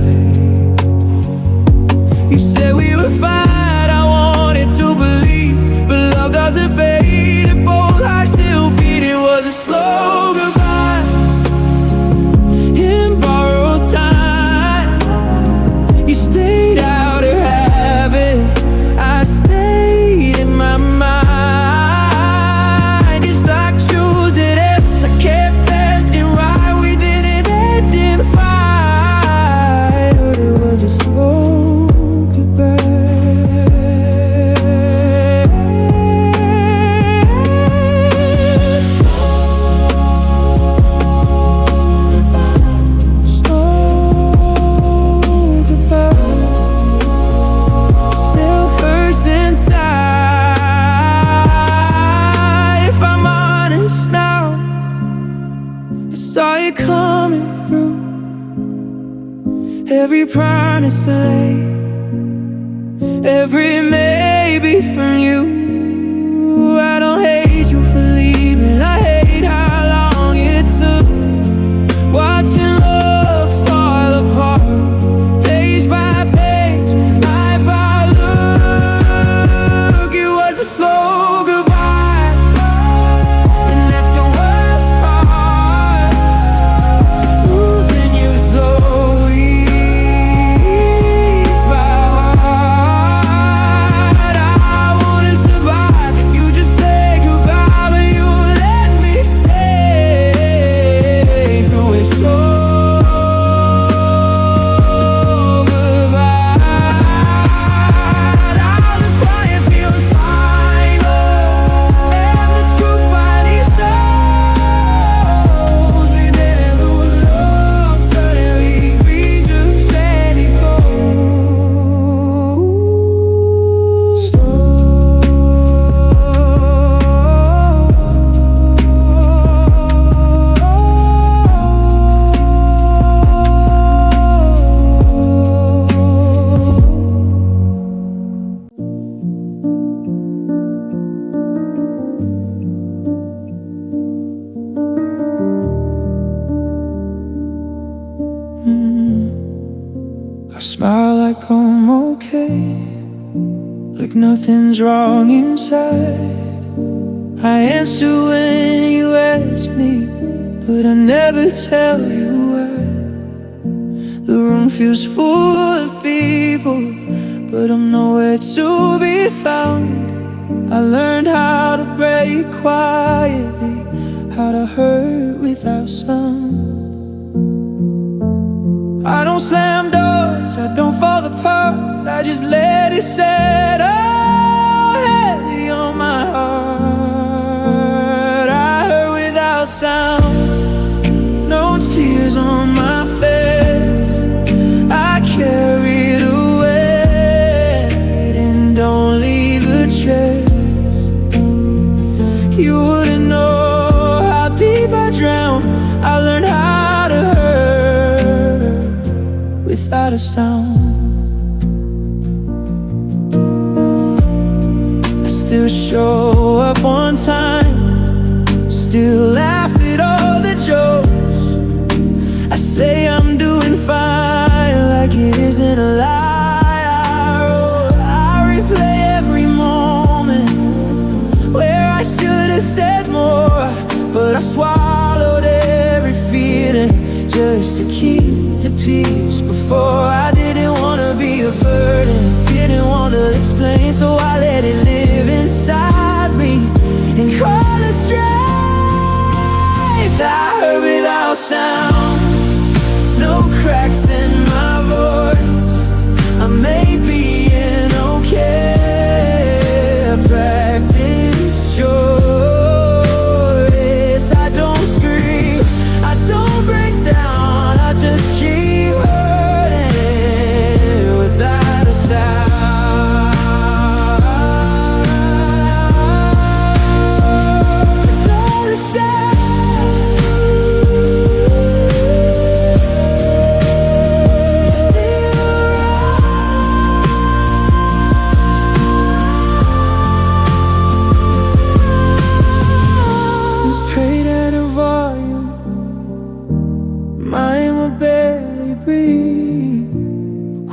You said we were fine, I wanted to believe, but love doesn't fade. If both hearts still beat, it was a slow goodbye in borrowed time. You stayed out of habit, I stayed in my mind. You stuck choosing us, I kept asking why we didn't end in fight. But it was a slow goodbye. Saw you coming through, every promise delayed, every maybe from you. I don't hate you for leaving, I hate how long it took. Watching love fall apart, page by page, line by look. It was a slow goodbye, and that's the worst part. Losing you slowly eased my heart. I wanted to survive, you just said goodbye, but you let me stay through it. So goodbye. Now the quiet feels final, and the truth finally shows. We didn't lose love, suddenly we just let it go. I smile like I'm okay, like nothing's wrong inside. I answer when you ask me, but I never tell you why. The room feels full of people, but I'm nowhere to be found. I learned how to break quietly, how to hurt without sound. I don't slam doors, I don't fall apart, I just let it settle heavy on my heart. I hurt without sound, no tears on my face. I carry the weight and don't leave a trace. You wouldn't know how deep I drown. I learned how to hurt without a sound. I still show up on time, still laugh at all the jokes. I say I'm doing fine, like it isn't a lie. I replay every moment where I should have said more, but I swallowed every feeling just to keep the peace. Before I didn't wanna be a burden, didn't wanna explain pain, so I let it live inside me and call it strength. I heard without sound, no cracks in my voice. I may be an okay, I practice choice. I don't scream, I don't break down, I just keep hurting without a sound. Without a sound.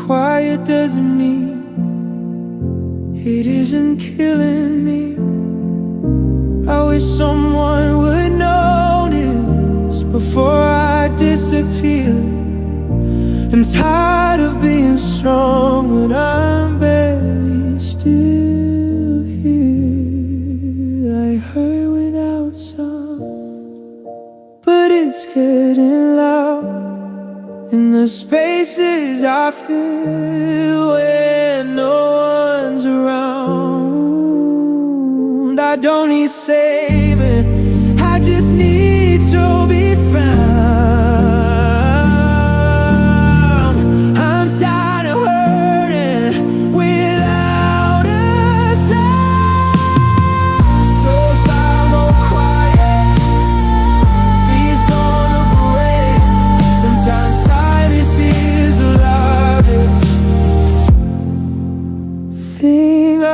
Quiet doesn't mean it isn't killing me. I wish someone would notice before I disappear. I'm tired of being strong when I'm barely still here. I hurt without sound, but it's getting loud in the spaces I feel when no one's around. I don't need saving, I just need to be found. I'm tired of hurting without a sound. So if I go quiet, please don't look away. Sometimes silence is the loudest thing I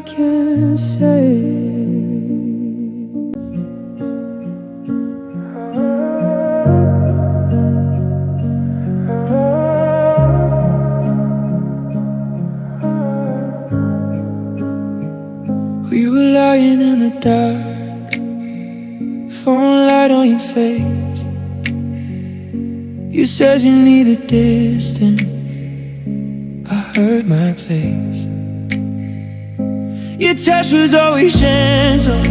can say. We were lying in the dark, phone light on your face. You said you needed distance, I heard my place. Your touch was always gentle,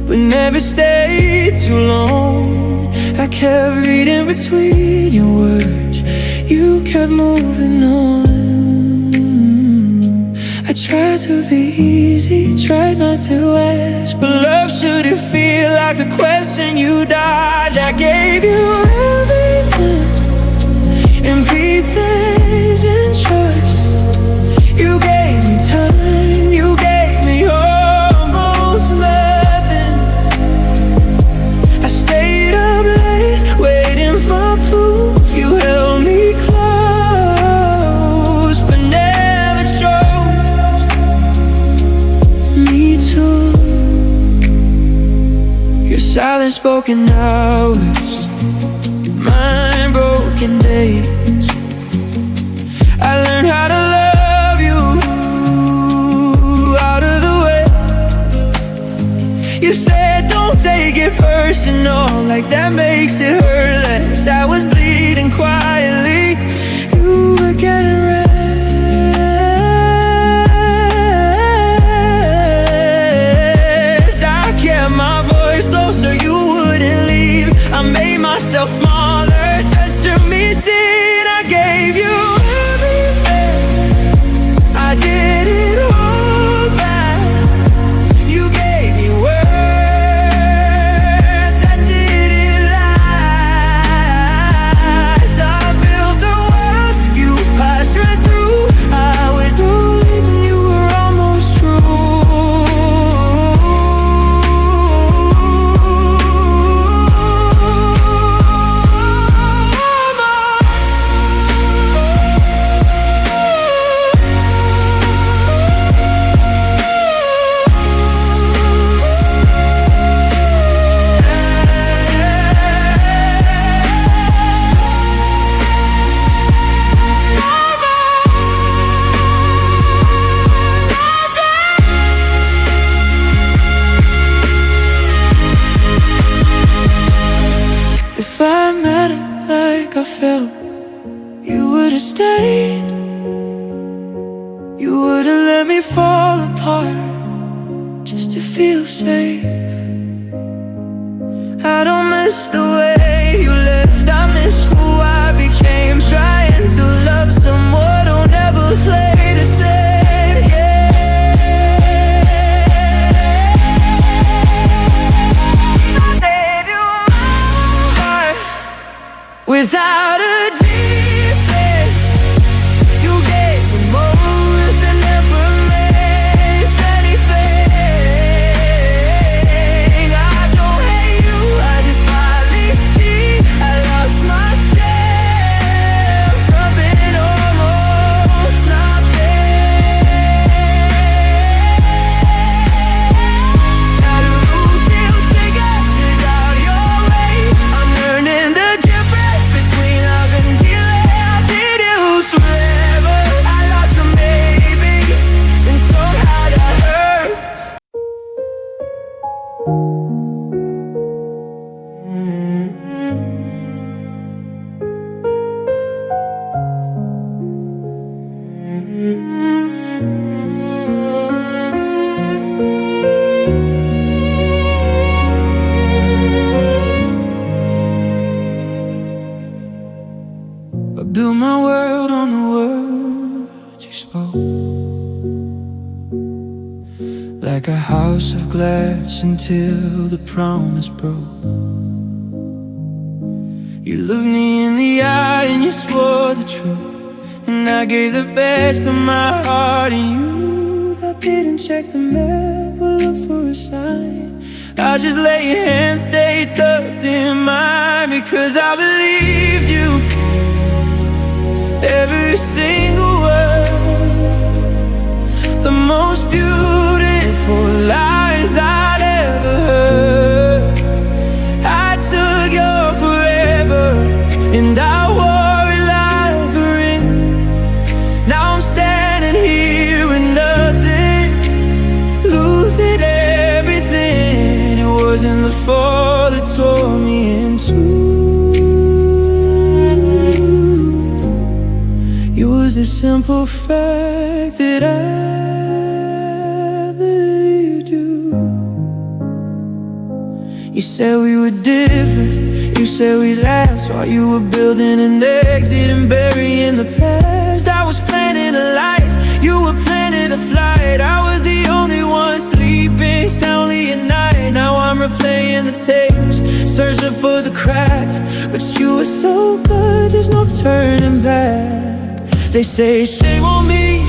but never stayed too long. I kept reading between your words, you kept moving on. I tried to be easy, tried not to ask, but love shouldn't feel like a question you dodge. I gave you everything in pieces and trust. You gave me time, you gave me almost nothing. I stayed up late waiting for proof. You held me close but never chose me too. Your silence spoken hours, mine broken days. I learned how to love you out of the way. You said don't take it personal, like that makes it hurt less. I was bleeding quietly, you were getting rest. I kept my voice low so you wouldn't leave. I made myself smaller just to miss it. I gave you everything, I didn't hold back. You gave me words that didn't lie. Some bills of world you passed right through. I was holding you were almost if I mattered like I felt, you would've stayed, you would've left. let me fall apart just to feel safe. I don't miss the way you left, I miss who I became. Trying to love someone who'll never play the same, yeah. I gave you my heart without a defense. You gave me most and never meant anything. I don't hate you, I just finally see I lost myself, rubbing almost nothing. Now the room feels bigger without your way. I'm learning the difference between love and delay. I did it lose forever, I lost a maybe, and somehow that hurts. I built my world on the words you spoke, like a house of glass until the promise broke. You looked me in the eye and you swore the truth, and I gave the best of my heart, and you that didn't check the map will look for a sign. I just let your hand stay tucked in mine, because I believed you, every single word, the most beautiful lies I'd ever heard. I took your forever and I wore it like a ring. Now I'm standing here with nothing, losing everything. It wasn't the fall that tore me in two. It was the simple fact that I believed you. You said we were different, you said we'd last, while you were building an exit and burying the past. I was planning a life, you were planning a flight. I was the only one sleeping soundly at night. Now I'm replaying the tapes, searching for the crack, but you were so good, there's no turning back. They say shame on me